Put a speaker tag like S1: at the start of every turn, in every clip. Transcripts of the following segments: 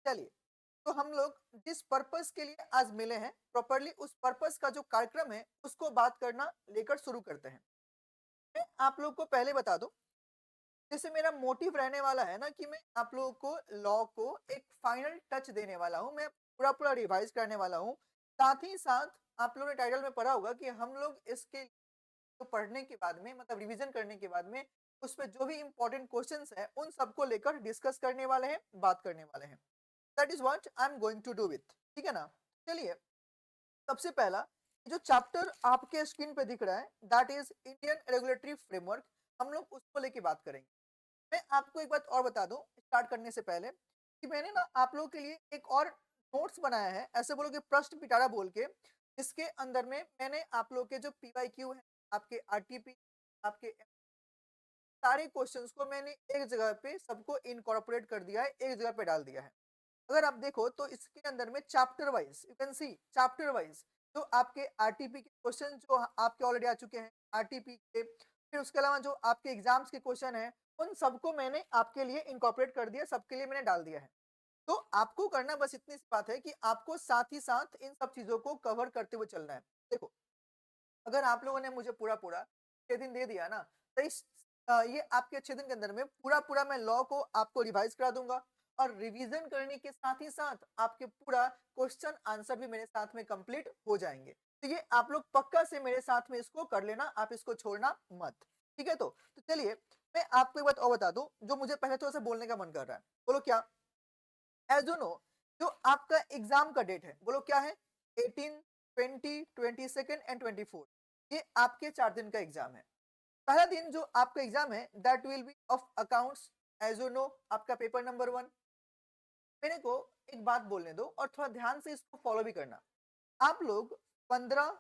S1: चलिए, तो हम लोग जिस पर्पस के लिए आज मिले हैं प्रॉपरली उस पर्पस का जो कार्यक्रम है उसको बात करना लेकर शुरू करते हैं। मैं आप लोग को पहले बता दूं, जैसे मेरा मोटिव रहने वाला है ना कि मैं आप लोगों को लॉ को एक फाइनल टच देने वाला हूं, मैं पूरा पूरा रिवाइज करने वाला हूं। साथ ही साथ आप लोगों ने टाइटल में पढ़ा होगा कि हम लोग इसके तो पढ़ने के बाद में मतलब रिवीजन करने के बाद में उस पे जो भी इंपॉर्टेंट क्वेश्चंस है उन सबको लेकर डिस्कस करने वाले हैं, बात करने वाले हैं। That is what I am going to do with. ठीक है ना। चलिए, सबसे पहला जो चैप्टर आपके स्क्रीन पे दिख रहा है that is Indian regulatory framework, हम लोग उसको लेके बात करेंगे। मैं आपको एक बात और बता दूं स्टार्ट करने से पहले कि मैंने ना आप लोगों के लिए एक और नोट्स बनाया है, ऐसे बोलो कि प्रश्न पिटारा बोल के, जिसके अंदर में मैंने आप लोग के जो पीवाईक्यू है, आपके आरटीपी, आपके सारे क्वेश्चंस को मैंने एक जगह पे सबको इनकॉर्पोरेट कर दिया है, एक जगह पे डाल दिया है। अगर आप देखो तो इसके अंदर में chapter wise you can see, chapter wise जो आपके आरटीपी के क्वेश्चन जो आपके ऑलरेडी आ चुके हैं आरटीपी के, फिर उसके अलावा जो आपके एग्जाम्स के क्वेश्चन है उन सबको मैंने आपके लिए इनकॉर्पोरेट कर दिया, सबके लिए मैंने डाल दिया है। तो आपको करना बस इतनी सी बात है कि आपको साथ ही साथ इन सब चीजों को कवर करते हुए चलना है। देखो, अगर आप लोगों ने मुझे पूरा पूरा 6 दिन दे दिया ना, तो ये आपके 6 दिन के अंदर में पूरा पूरा मैं लॉ को आपको रिवाइज करा दूंगा, और रिवीजन करने के साथ ही साथ आपके पूरा क्वेश्चन आंसर भी मेरे साथ में कंप्लीट हो जाएंगे। तो ये आप लोग पक्का से मेरे साथ में इसको कर लेना, आप इसको छोड़ना मत। ठीक है, तो चलिए, मैं आपको एक बात और बता दूं जो मुझे पहले थोड़ा सा बोलने का मन कर रहा है। बोलो क्या? एज यू नो, जो आपका एग्जाम का डेट है बोलो क्या है? 18, 20, 22 एंड 24। ये आपके 4 दिन का एग्जाम है। पहला दिन जो आपका एग्जाम है that will be of accounts. As you know, आपका पेपर नंबर 1। मेरे को एक बात बोलने दो और थोड़ा ध्यान से इसको फॉलो भी करना। आप लोग 15,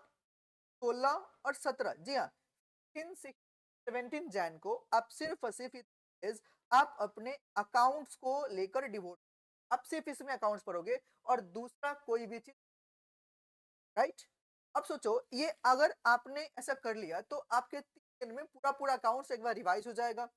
S1: 16 और 17, जी हाँ, 17 जैन को आप सिर्फ और सिर्फ आप अपने अकाउंट्स को लेकर डिवोट, आप सिर्फ इसमें अकाउंट्स पढ़ोगे और दूसरा कोई भी चीज, राइट? अब सोचो, ये अगर आपने ऐसा कर लिया तो आपके 3 दिन में पूरा पूरा अकाउंट्स एक बार रिवाइज हो जाएगा।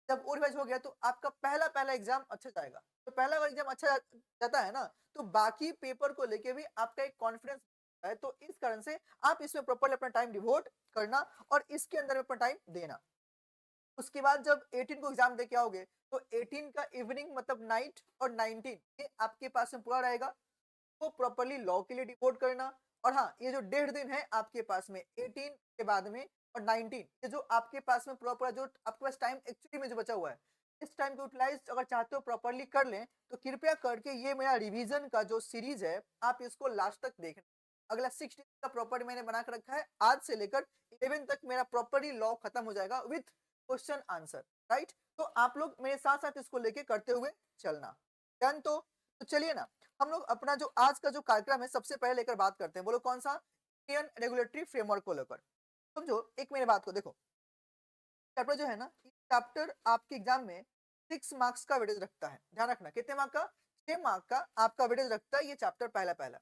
S1: जब वो रिवाइज हो गया तो आपका पहला पहला एग्जाम अच्छा जाएगा। तो पहला वाला एग्जाम अच्छा जाता है ना, तो बाकी पेपर को लेके भी आपका एक कॉन्फिडेंस है। तो इस कारण से आप इसमें प्रॉपरली अपना टाइम डिवोट करना और इसके अंदर में अपना टाइम देना। उसके बाद जब 18 को एग्जाम दे के आओगे तो 18 का इवनिंग मतलब नाइट और 19 ये आपके पास में पूरा रहेगा। को प्रॉपरली लॉ के लिए डिवोट करना। और हाँ, ये जो 1.5 दिन है आपके पास में 18 के बाद में और 19, ये जो आपके पास में पूरा पूरा जो आपके पास टाइम एक्चुअली में जो बचा हुआ है, इस टाइम को यूटिलाइज अगर चाहते हो प्रॉपरली कर लें तो कृपया करके ये मेरा रिवीजन का जो सीरीज है आप इसको लास्ट तक देखना। अगला 6 दिन का प्रॉपर्टी मैंने बना कर रखा है, आज से लेकर 11 तक मेरा प्रॉपरली लॉ खत्म हो जाएगा विथ क्वेश्चन आंसर, राइट? तो आप लोग मेरे साथ साथ इसको लेके करते हुए चलना। डन? तो चलिए ना, हम लोग अपना जो आज का जो कार्यक्रम है सबसे पहले लेकर बात करते हैं। बोलो कौन सा? इंडियन रेगुलेटरी फ्रेमवर्क को लेकर। समझो एक मेरी बात को, देखो चैप्टर जो है ना, चैप्टर आपके एग्जाम में 6 मार्क्स का वेटेज रखता है। ध्यान रखना, कितने मार्क का? 6 मार्क का आपका वेटेज रखता है ये चैप्टर पहला पहला।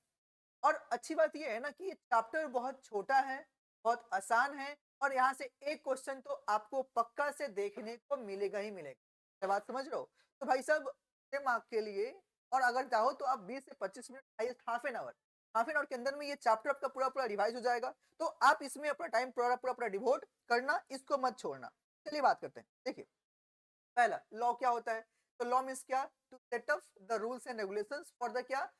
S1: और अच्छी बात ये है ना कि ये चैप्टर बहुत छोटा है, बहुत आसान है, और यहाँ से एक क्वेश्चन तो आपको पक्का से देखने को मिलेगा ही मिलेगा। क्या बात समझ रहे हो? तो भाई साहब, 6 मार्क के लिए, और अगर चाहो तो आप 20 से 25 मिनट, हाफ एन आवर के अंदर में ये चैप्टर आपका पूरा पूरा रिवाइज हो जाएगा। तो आप इसमें अपना टाइम पूरा पूरा पूरा डिवोट करना, इसको मत छोड़ना। चलिए बात करते हैं। देखिए, पहला लॉ क्या होता है? तो लॉ मीन्स क्या? To set up the rules and regulations for the क्या?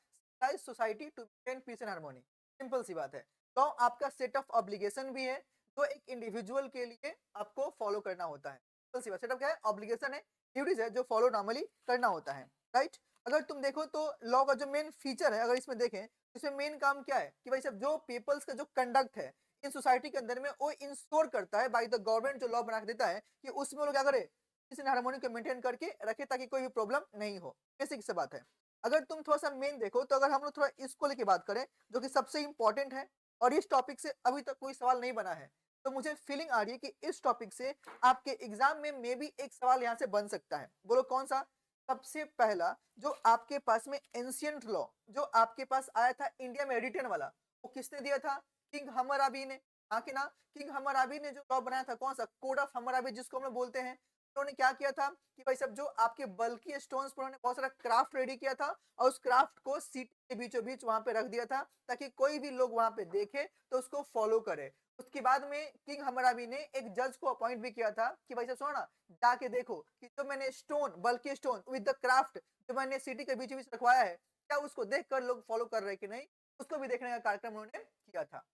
S1: Society to maintain peace and harmony. Simple सी बात है। लॉ आपका सेट ऑफ ऑब्लिगेशन भी है जो एक इंडिविजुअल के लिए आपको फॉलो करना होता है। सिंपल सी बात, सेट ऑफ क्या है? ऑब्लिगेशन है, ड्यूटीज है जो फॉलो नॉर्मली करना होता है, राइट? अगर तुम देखो तो लॉ का जो मेन फीचर है, अगर इसमें देखें, इसमें मेन काम क्या है कि भाई साहब जो पीपल्स का जो कंडक्ट है इन सोसाइटी के अंदर में वो इंश्योर करता है बाय द गवर्नमेंट, जो लॉ बना के देता है कि उसमें वो लोग क्या करे, इस हार्मोनी को मेंटेन करके रखे ताकि कोई भी प्रॉब्लम नहीं हो। बेसिक से बात है। अगर तुम थोड़ा सा मेन देखो तो अगर हम लोग थोड़ा इसको लेके बात करें जो कि सबसे इंपॉर्टेंट है, और इस टॉपिक से अभी तक कोई सवाल नहीं बना है, तो मुझे फीलिंग आ रही है कि इस टॉपिक से आपके एग्जाम में मे बी एक सवाल यहाँ से बन सकता है। बोलो कौन सा? सबसे पहला जो आपके पास में एंशियंट लॉ जो आपके पास आया था इंडिया में रिटन वाला, वो किसने दिया था? किंग हम्मुराबी ने। हाँ कि ना? किंग हम्मुराबी ने जो लॉ बनाया था, कौन सा? कोड ऑफ हम्मुराबी जिसको हम लोग बोलते हैं। उन्होंने क्या किया था कि भाई साहब जो आपके बल्की स्टोन्स पर उन्होंने बहुत सारा क्राफ्ट रेडी किया था और उस क्राफ्ट को सिटी के बीचों बीच वहां पे रख दिया था ताकि कोई भी लोग वहां पे देखे तो उसको फॉलो करे। उसके बाद में किंग हमराबी ने एक जज को अपॉइंट भी किया था कि भाई साहब सुनो ना, जाके देखो कि जो मैंने stone bulky stone with the craft जो मैंने सिटी के बीचों बीच रखवाया है, क्या उसको देखकर लोग फॉलो कर रहे हैं कि नहीं, उसको भी देखने का कार्यक्रम उन्होंने किया था।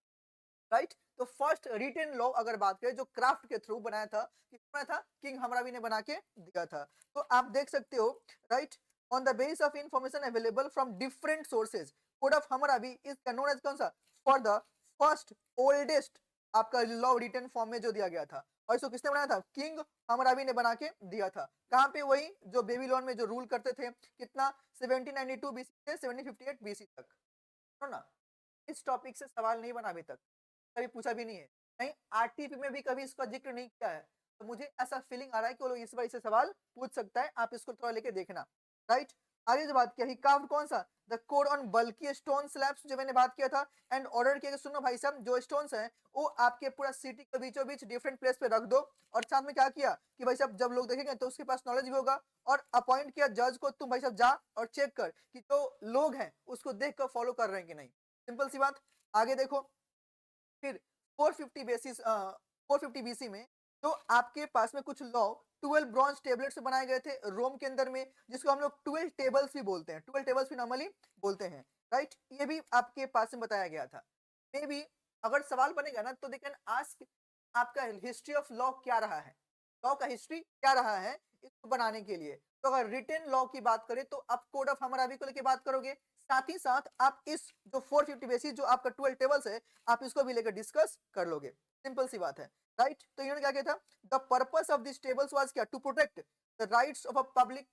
S1: राइट, तो फर्स्ट रिटेन लॉ अगर बात करें जो क्राफ्ट के थ्रू बनाया था, किसने बनाया था, किंग हमराबी ने बना के दिया था। तो आप देख सकते हो, right, on the base of information available from different sources, code of Hammurabi is known as कौन सा, फॉर द फर्स्ट ओल्डेस्ट आपका लॉ रिटन फॉर्म में जो दिया गया था। और इसको किसने बनाया था, किंग हमराबी ने बना के दिया था। कहाँ पे, वही जो बेबीलोन में जो रूल करते थे, कितना 1792 बीसी से 1758 बीसी तक। सुनो ना, इस टॉपिक से सवाल नहीं बना अभी तक, कभी पूछा भी नहीं है, कहीं आरटीपी में भी कभी इसका जिक्र नहीं किया है। तो मुझे ऐसा फीलिंग आ रहा है कि वो लोग इस बार इसे सवाल पूछ सकता है, आप इसको थोड़ा लेके देखना। राइट, आगे जो बात किया, ही कार्व्ड कौन सा, the code on bulky stone slabs जो मैंने बात किया था, एंड ऑर्डर किया कि सुनो भाई साहब जो स्टोन्स हैं वो आपके पूरा सिटी के बीचों बीच डिफरेंट प्लेस पे रख दो। और साथ में क्या किया कि भाई साहब जब लोग देखेंगे तो उसके पास नॉलेज भी होगा। और अपॉइंट किया जज को, तुम भाई साहब जा और चेक कर कि जो लोग हैं उसको देख कर फॉलो कर रहे हैं कि नहीं। सिंपल सी बात। आगे देखो, फिर 450 बेसिस 450 बीसी में जो आपके पास में कुछ लॉ 12 ब्रॉन्ज टेबलेट से बनाए गए थे रोम के अंदर में, जिसको हम लोग 12 टेबल्स भी बोलते हैं, 12 टेबल्स भी नॉर्मली बोलते हैं। राइट, ये भी आपके पास में बताया गया था। मे बी अगर सवाल बनेगा ना तो दे कैन आस्क आपका हिस्ट्री ऑफ लॉ क्या रहा है, लॉ का हिस्ट्री क्या रहा है इसको बनाने के लिए। तो अगर रिटन लॉ की बात करें तो आप कोड ऑफ हम्मुराबी को लेकर बात करोगे, साथ ही साथ आप इस जो 450 बेसिस जो आपका 12 टेबल्स है आप इसको भी लेकर डिस्कस कर लोगे। सिंपल सी बात है। राइट, तो इन्होंने क्या किया था, the purpose of this tables was क्या, to protect the rights of a public,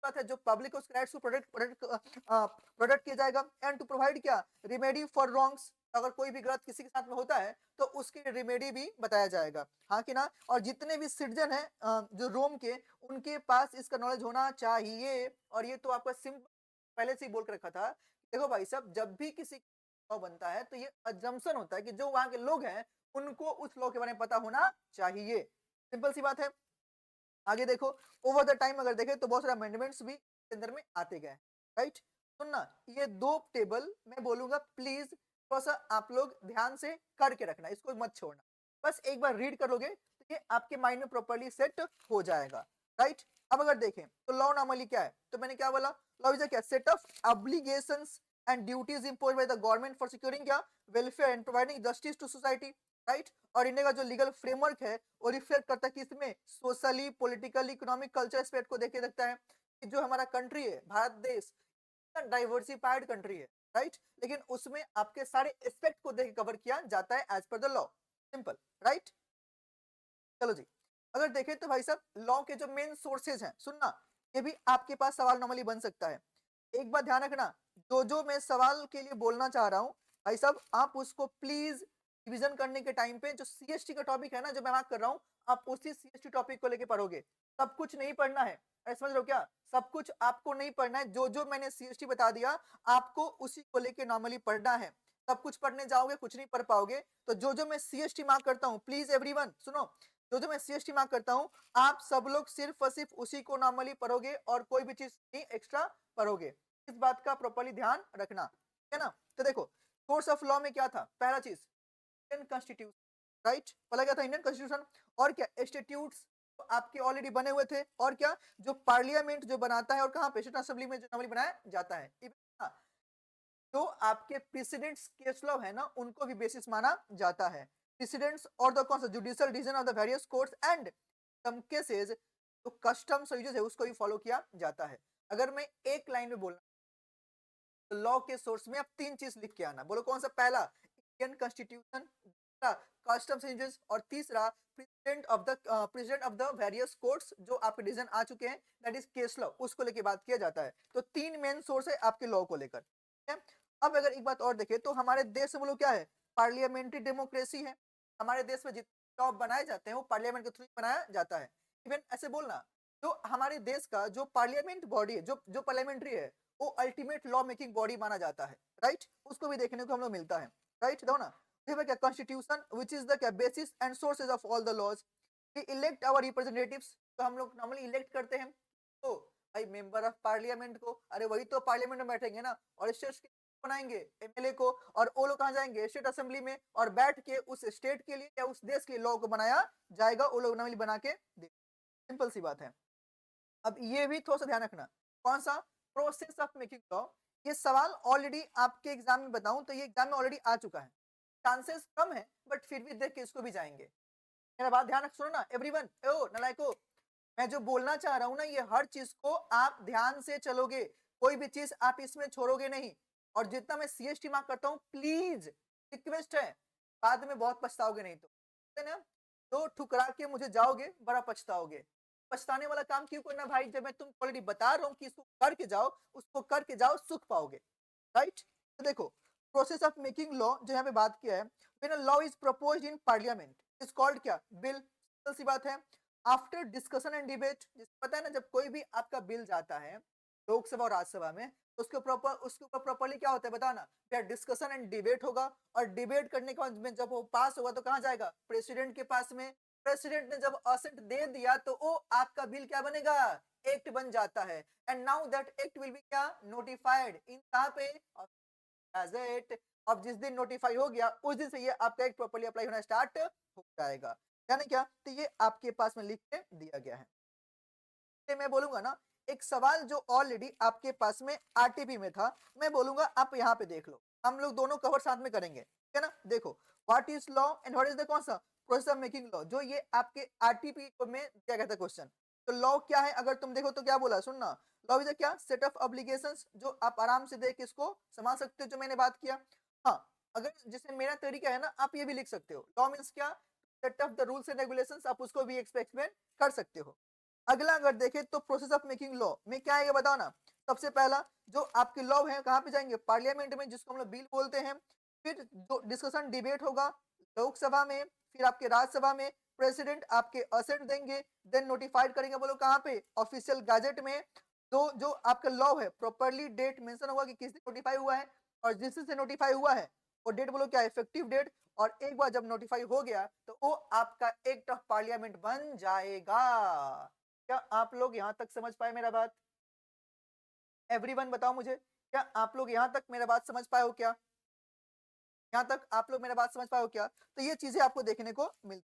S1: बात है जो पब्लिक उसके राइट्स को प्रोटेक्ट प्रोटेक्ट किया जाएगा, एंड टू प्रोवाइड क्या, रिमेडी फॉर रॉन्ग्स, अगर कोई भी गलत किसी के साथ में होता है तो उसकी रिमेडी भी बताया जाएगा, हाँ कि ना। और जितने भी सिटीजन है जो रोम के, उनके पास इसका नॉलेज होना चाहिए। और ये तो आपका सिंपल पहले से ही बोल के रखा था। देखो भाई साहब जब भी किसी लॉ बनता है तो ये अजम्पशन होता है कि जो वहां के लोग हैं उनको उस लॉ के बारे में पता होना चाहिए। सिंपल सी बात है। आगे देखो, ओवर द टाइम अगर देखें तो बहुत सारे अमेंडमेंट्स भी इसके अंदर में आते गए। राइट, सुनना, ये दो टेबल मैं बोलूंगा प्लीज थोड़ा सा आप लोग ध्यान से करके रखना, इसको मत छोड़ना। बस एक बार रीड कर लोगे तो ये आपके माइंड में प्रॉपर्ली सेट हो जाएगा। राइट, अब अगर देखें तो लॉ नॉर्मली क्या है, तो मैंने क्या बोला, लॉ इज क्या, set of obligations and duties impose by the government for securing क्या, welfare and providing justice to society. Right, और इंडिया का जो लीगल फ्रेमवर्क है वो रिफ्लेक्ट करता है कि इसमें socially political economic culture aspect को देखे रखता है कि जो हमारा कंट्री है भारत देश डाइवर्सिफाइड कंट्री है। राइट, लेकिन उसमें आपके सारे एस्पेक्ट को देख कवर किया जाता है as per the law. Simple. Right, चलो जी, अगर देखें तो भाई साहब लॉ के जो मेन सोर्सेज हैं, सुनना, ये भी आपके पास सवाल नॉर्मली बन सकता है। एक बात ध्यान रखना, जो मैं सवाल के लिए बोलना चाह रहा हूं भाई साहब आप उसको प्लीज रिवीजन करने के टाइम पे जो सीएसटी का टॉपिक है ना जो मैं बात कर रहा हूं, आप उसी सीएसटी टॉपिक को लेके पढ़ोगे। सब कुछ नहीं पढ़ना है, अरे समझ रहे हो क्या, सब कुछ आपको नहीं पढ़ना है, जो मैंने सीएसटी बता दिया आपको उसी को लेके नॉर्मली पढ़ना है। सब कुछ पढ़ने जाओगे कुछ नहीं पढ़ पाओगे। तो जो मैं सीएसटी मार्क करता हूँ, प्लीज एवरीवन सुनो, जो मैं सीएसटी मार्क करता हूँ आप सब लोग सिर्फ और सिर्फ उसी को नॉर्मली पढ़ोगे और कोई भी चीज नहीं एक्स्ट्रा पढ़ोगे। इस बात का प्रॉपर्ली ध्यान रखना, है ना। तो देखो, सोर्स ऑफ लॉ में क्या था, पहला चीज इंडियन कॉन्स्टिट्यूशन। राइट, पहला क्या था, इंडियन कॉन्स्टिट्यूशन। और क्या, इंस्टीट्यूट्स आपके ऑलरेडी बने हुए थे। और क्या, जो पार्लियामेंट जो बनाता है और कहाँ पे, असेंबली में जो नॉर्मली बनाया जाता है। जो आपके प्रेसिडेंट्स केस लॉ है ना उनको भी बेसिस माना जाता है। प्रेसिडेंट्स और द कौन सा, judicial decision of the various courts and some cases जो कस्टम्स यूजेस है उसको भी फॉलो किया जाता है। अगर मैं एक लाइन में बोलना तो लॉ के सोर्स में आप तीन चीज लिख के आना, बोलो कौन सा, पहला इंडियन कॉन्स्टिट्यूशन, दूसरा कस्टम्स यूजेस, और तीसरा president of the various courts जो आपके डिसीजन आ चुके हैं, दैट इज केस लॉ, उसको लेके बात किया जाता है। तो तीन मेन सोर्स है आपके लॉ को लेकर, ठीक है। अब अगर एक बात और देखें तो हमारे देश में बोलो क्या है, पार्लियामेंट्री डेमोक्रेसी है। हमारे देश में जितने लॉ बनाए जाते हैं वो पार्लियामेंट के थ्रू बनाया जाता है। इवन ऐसे बोलना, जो हमारे देश का जो पार्लियामेंट बॉडी है, जो पार्लियामेंट्री है, वो अल्टीमेट लॉ मेकिंग बॉडी माना जाता है। राइट, उसको भी देखने को हम लोग मिलता है। राइट, दो ना, क्या कॉन्स्टिट्यूशन व्हिच इज द क्या basis and sources of all the laws, we elect our representatives, तो हम लोग नॉर्मली इलेक्ट करते हैं तो भाई मेंबर ऑफ पार्लियामेंट को, अरे वही तो पार्लियामेंट में बैठेंगे ना, और स्टेट्स बनाएंगे एमएलए को, और वो लोग कहाँ जाएंगे, स्टेट असेंबली में, और बैठ के उस स्टेट के लिए या उस देश के लॉ को बनाया जाएगा, वो लोग नॉर्मली बना के दे। सिंपल सी बात है। अब ये भी थोड़ा सा ध्यान रखना, कौन सा, प्रोसेस ऑफ मेकिंग लॉ। ये सवाल ऑलरेडी आपके एग्जाम में बताऊं तो ये एग्जाम में ऑलरेडी आ चुका है, चांसेस कम है बट फिर भी देख के इसको भी जाएंगे। मेरा बात ध्यान रख, सुनो ना एवरीवन, ओ नलायको, मैं जो बोलना चाह रहा हूं ना, ये हर चीज को आप ध्यान से चलोगे, कोई भी चीज आप इसमें छोड़ोगे नहीं। और जितना मैं सीएसटी मार्क करता हूँ, प्लीज रिक्वेस्ट है, बाद में बहुत पछताओगे नहीं तो, है ना, तो ठुकरा के मुझे जाओगे, बड़ा पछताओगे। पछताने वाला काम क्यों करना भाई, जब मैं तुम ऑलरेडी बता रहा हूँ कि इसको करके जाओ, उसको करके जाओ, सुख पाओगे, राइट। तो देखो, प्रोसेस ऑफ मेकिंग लॉ जो यहाँ पे बात किया है, when a law is proposed in parliament is called क्या, बिल। सिंपल सी बात है। आफ्टर डिस्कशन एंड डिबेट, जिसको पता है ना, जब कोई भी आपका बिल जाता है लोकसभा और राज्यसभा में, तो उसके ऊपर प्रॉपर्ली क्या होता है बताओ ना, क्या डिस्कशन एंड डिबेट होगा, और डिबेट करने के बाद में जब वो पास होगा तो कहाँ जाएगा, प्रेसिडेंट के पास में। प्रेसिडेंट ने जब असेंट दे दिया तो वो आपका बिल क्या बनेगा, एक्ट बन जाता है। And now that act will be क्या, नोटिफाइड इन कहाँ पे, गैजेट। अब जिस दिन नोटिफाई हो गया उस दिन से ये आपका एक्ट प्रॉपर्ली अप्लाई होना स्टार्ट हो जाएगा। यानी क्या, तो ये आपके पास में लिख के दिया गया है। तो मैं बोलूंगा ना, एक सवाल जो ऑलरेडी आपके पास में आरटीपी में था, मैं बोलूंगा आप यहाँ पे देख लो, हम लोग दोनों कवर साथ में करेंगे, ठीक है ना। देखो, what is law and what is the कौन सा, प्रोसेस ऑफ मेकिंग लॉ, जो ये आपके आरटीपी में क्या कहता है क्वेश्चन। तो लॉ क्या है, अगर तुम देखो तो क्या बोला, सुनना, लॉ इज क्या, सेट ऑफ ऑब्लिगेशंस, जो आप आराम से देख इसको समझ सकते हो, जो मैंने बात किया। हाँ, अगर जैसे मेरा तरीका है ना, आप ये भी लिख सकते हो, लॉ मीन्स क्या, set of the rules and regulations, आप उसको भी एक्सपेक्ट कर सकते हो। अगला अगर देखें तो प्रोसेस ऑफ मेकिंग लॉ में क्या है ये बताओ ना। सबसे पहला जो आपके लॉ है कहाँ पे जाएंगे, पार्लियामेंट में, जिसको हम लोग बिल बोलते हैं। फिर जो डिस्कशन डिबेट होगा लोकसभा में, फिर आपके राज्यसभा में, प्रेसिडेंट आपके असेंट देंगे, देन नोटिफाइड करेंगे, बोलो कहाँ पे, ऑफिशियल गैजेट में। तो जो आपका लॉ है प्रॉपरली डेट मेंशन होगा कि किस दिन नोटिफाई हुआ है, और जिस दिन से नोटिफाई हुआ है वो डेट बोलो क्या, इफेक्टिव डेट। और एक बार जब नोटिफाई हो गया तो वो आपका एक्ट ऑफ पार्लियामेंट बन जाएगा। क्या आप लोग यहाँ तक समझ पाए मेरा बात, एवरीवन बताओ मुझे, क्या आप लोग यहाँ तक मेरा बात समझ पाए हो क्या, यहाँ तक आप लोग मेरा बात समझ पाए हो क्या। तो ये चीजें आपको देखने को मिलती।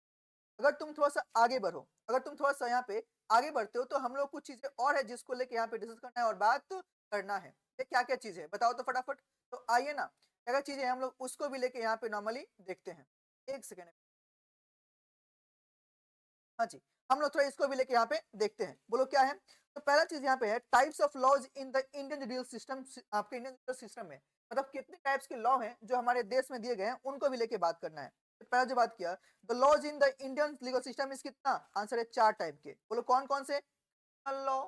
S1: अगर तुम थोड़ा सा आगे बढ़ो, अगर तुम थोड़ा सा यहाँ पे आगे बढ़ते हो, तो हम लोग कुछ चीजें और है जिसको लेके यहाँ पे डिस्कस करना है और बात करना है। ये क्या क्या चीज है बताओ तो फटाफट। तो आइए ना, क्या क्या चीजें हैं, हम लोग उसको भी लेके यहाँ पे नॉर्मली देखते हैं। एक सेकेंड, हाँ जी, हम लोग थोड़ा इसको भी लेके यहाँ पे देखते हैं, बोलो क्या है। तो पहला चीज यहाँ पे है types of laws in the Indian judicial system. आपके इंडियन जुडिशल सिस्टम में मतलब कितने टाइप्स के लॉ हैं जो हमारे देश में दिए गए हैं, उनको भी लेके बात करना है। तो पहला जो बात किया, the laws in the Indian legal system is कितना, आंसर है 4 टाइप के, बोलो कौन कौन से, लॉ,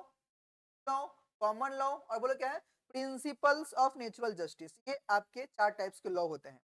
S1: लॉ, कॉमन लॉ, और बोलो क्या है, प्रिंसिपल्स ऑफ नेचुरल जस्टिस। ये आपके 4 टाइप्स के लॉ होते हैं।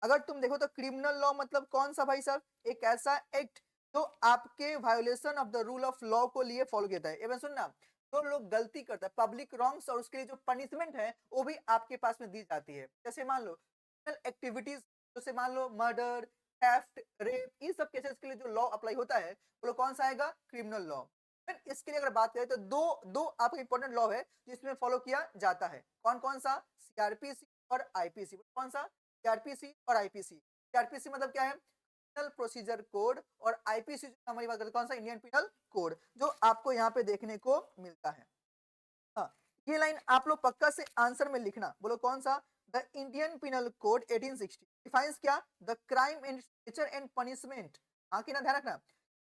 S1: अगर तुम देखो तो क्रिमिनल लॉ मतलब कौन सा भाई साहब, एक ऐसा एक्ट जो आपके violation of the rule of law को लिए फॉलो किया है। एवं सुनना, जो लोग गलती करता है पब्लिक रॉन्ग्स, और उसके लिए जो पनिशमेंट है वो भी आपके पास में दी जाती है। जैसे मान लो एक्टिविटीज, जैसे मान लो मर्डर, थेफ्ट, रेप, ये सब केसेस के लिए जो लॉ अप्लाई होता है वो कौन सा आएगा, क्रिमिनल लॉ। फिर इसके लिए अगर बात करें तो दो दो आपका इंपॉर्टेंट लॉ है जिसमें फॉलो किया जाता है, कौन कौन सा, सीआरपीसी और आईपीसी। कौन सा, सीआरपीसी और आईपीसी। सीआरपीसी मतलब क्या है, पिनल प्रोसीजर कोड, और आईपीसी हमारी बात करते कौन सा, इंडियन पिनल कोड, जो आपको यहाँ पे देखने को मिलता है। हाँ, ये लाइन आप लोग पक्का से आंसर में लिखना, बोलो कौन सा, the Indian penal code 1860 defines क्या, the crime and nature and punishment. हाँ कि ना, ध्यान रखना।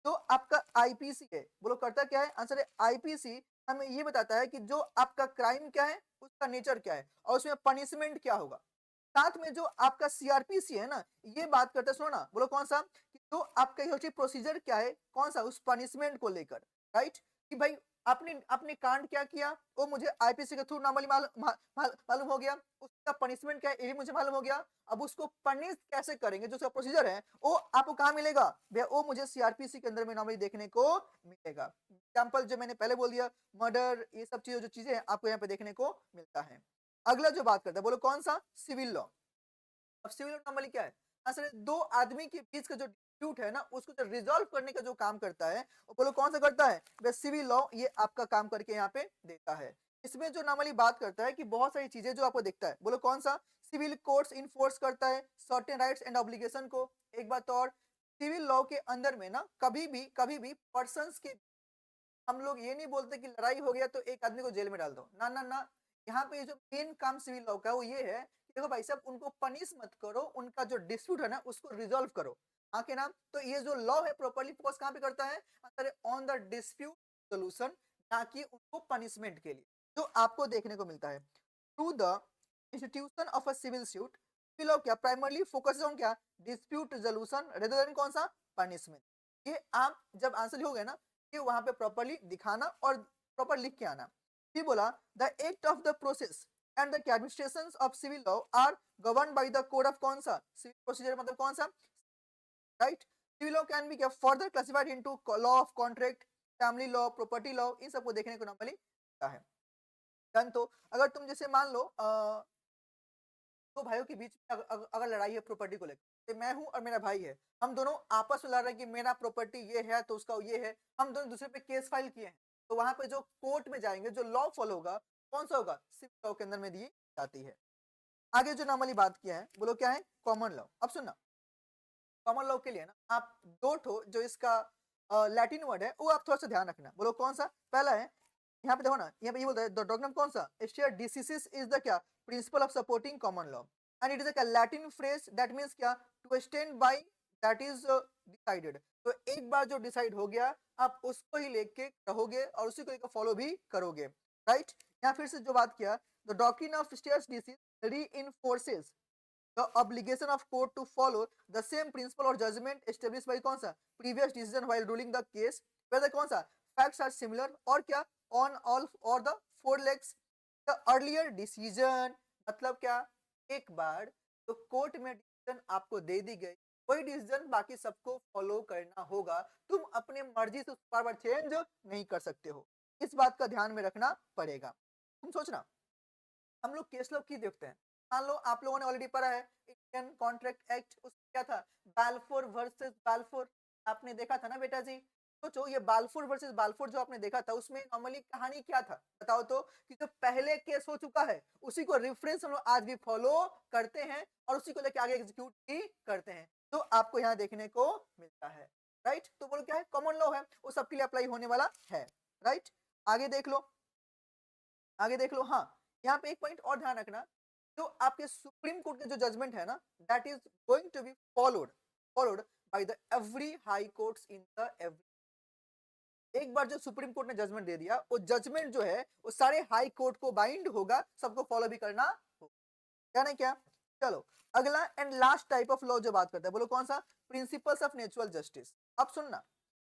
S1: जो आपका आईपीसी है बोलो करता क्या है, आंसर है आईपीसी हमें ये बताता है कि जो आपका क्राइम क्या है, उसका नेचर क्या है, और उसमें पनिशमेंट क्या होगा। साथ में जो आपका सीआरपीसी है ना, ये बात करते हैं, सुनो ना, बोलो कौन सा, कि जो आपका ये प्रोसीजर क्या है, कौन सा, उस पनिशमेंट को लेकर, राइट। कि भाई आपने आपने कांड क्या किया वो मुझे आईपीसी के थ्रू नॉर्मली मालूम हो गया, उसका पनिशमेंट क्या है ये भी मुझे मालूम हो गया। अब उसको पनिश कैसे करेंगे, जो उसका प्रोसीजर है वो आपको कहाँ मिलेगा भैया, वो मुझे सीआरपीसी के अंदर में नॉर्मली देखने को मिलेगा। एग्जाम्पल जो मैंने पहले बोल दिया, मर्डर, ये सब चीजें जो चीजें हैं आपको यहाँ पे देखने को मिलता है। अगला जो बात करता है बोलो कौन सा, सिविल लॉ। अब सिविल लॉ नॉर्मली क्या है, असल दो आदमी के बीच का जो डिस्प्यूट है ना उसको जो रिजॉल्व करने का जो काम करता है वो बोलो कौन सा करता है, वे सिविल लॉ ये आपका काम करके यहाँ पे देता है। इसमें जो नॉर्मली बात करता है कि बहुत सारी चीजें जो आपको दिखता है, बोलो कौन सा, सिविल कोर्ट्स इन्फोर्स करता है सर्टेन राइट्स एंड ऑब्लिगेशन को। एक बात और, सिविल लॉ के अंदर में ना कभी भी पर्सन्स के, हम लोग ये नहीं बोलते कि लड़ाई हो गया तो एक आदमी को जेल में डाल दो, ना ना ना। यहाँ पे जो मेन काम सिविल लॉ का है वो ये है कि देखो भाई साहब उनको पनिश मत करो, उनका जो डिस्प्यूट है ना उसको रिजॉल्व करो। हाँ के नाम, तो ये जो लॉ है प्रॉपरली फोकस कहाँ पे करता है, ऑन द डिस्प्यूट सोल्यूशन, ना कि उनको पनिशमेंट के लिए, जो आपको देखने को मिलता है through the institution of a civil suit. Civil law क्या प्राइमरली फोकस ऑन क्या, डिस्प्यूट रेजोल्यूशन रेदर देन कौन सा, पनिशमेंट। ये आप जब आंसर लिखोगे ना कि वहां पे प्रॉपरली दिखाना और प्रॉपर लिख के आना। फिर बोला the act of the process and the administration of civil law are govern by the code of कौन सा, सिविल प्रोसीजर मतलब कौन सा, right. Civil law can be further classified into law of contract, family law, property law, इन सबको देखने को normally मिलता है। डन। तो अगर तुम जैसे मान लो दो भाइयों के बीच में अगर लड़ाई है प्रॉपर्टी को लेकर, तो मैं हूं और मेरा भाई है, हम दोनों आपस में लड़ रहे हैं कि मेरा प्रॉपर्टी ये है तो उसका ये है, हम दोनों दूसरे पे केस फाइल किए हैं, तो वहां पे जो कोर्ट में जाएंगे जो लॉ फॉलो होगा कौन सा होगा, सिविल लॉ के अंदर में दी जाती है। आगे जो नॉर्मली बात किया है बोलो क्या है, कॉमन लॉ। अब सुनना, कॉमन लॉ के लिए ना आप दो ठो जो इसका लैटिन वर्ड है वो आप थोड़ा सा ध्यान रखना, बोलो कौन सा, पहला है यहाँ पे देखो ना, यहाँ पे ये बोलता है द डॉग्नम कौन सा, स्टेयर डिसीसिस इज द क्या, principle of supporting common law, and it is a Latin phrase that means क्या, to stand by that is decided. तो एक बार जो डिसाइड हो गया आप उसको ही लेके रहोगे और उसी को लेकर फॉलो भी करोगे, राइट। यहाँ फिर से जो बात किया, the doctrine of stare decisis reinforces the obligation of court to follow the same principle or judgment established by कौन सा, previous decision while ruling the case whether कौन सा, facts are similar और क्या, on all or the four legs, the earlier decision मतलब क्या, एक बार तो कोर्ट में डिसीजन आपको दे दी गई वही डिसीजन बाकी सबको फॉलो करना होगा, तुम अपने मर्जी से उस बार बार चेंज नहीं कर सकते हो, इस बात का ध्यान में रखना पड़ेगा। तुम सोचना हम लोग केस लॉ की देखते हैं, मान लो आप लोगों ने ऑलरेडी पढ़ा है इंडियन कॉन्ट्रैक्ट एक्ट, उसमें क्या था, बालफोर वर्सेस बालफोर, आपने देखा था ना बेटा जी। सोचो ये बालफोर वर्सेस बालफोर जो आपने देखा था उसमें नॉर्मली कहानी क्या था बताओ तो, कि जो पहले केस हो चुका है उसी को रेफरेंस हम लोग आज भी फॉलो करते हैं और उसी को लेकर आगे एग्जीक्यूट भी करते हैं, तो आपको यहाँ देखने को मिलता है, राइट। तो बोलो क्या है, कॉमन लॉ है वो सबके लिए अप्लाई होने वाला है, राइट। आगे देख लो, आगे देख लो, हाँ यहाँ पे एक पॉइंट और ध्यान रखना, जो आपके सुप्रीम कोर्ट के जो जजमेंट है ना that is going to be followed followed by the every high courts in the every, एक बार जो सुप्रीम कोर्ट ने जजमेंट दे दिया वो जजमेंट जो है वो सारे हाई कोर्ट को बाइंड होगा, सबको फॉलो भी करना होगा, क्या नहीं क्या। चलो अगला and last type of law जो बात करता है बोलो कौन सा, प्रिंसिपल्स ऑफ नेचुरल जस्टिस। अब सुनना,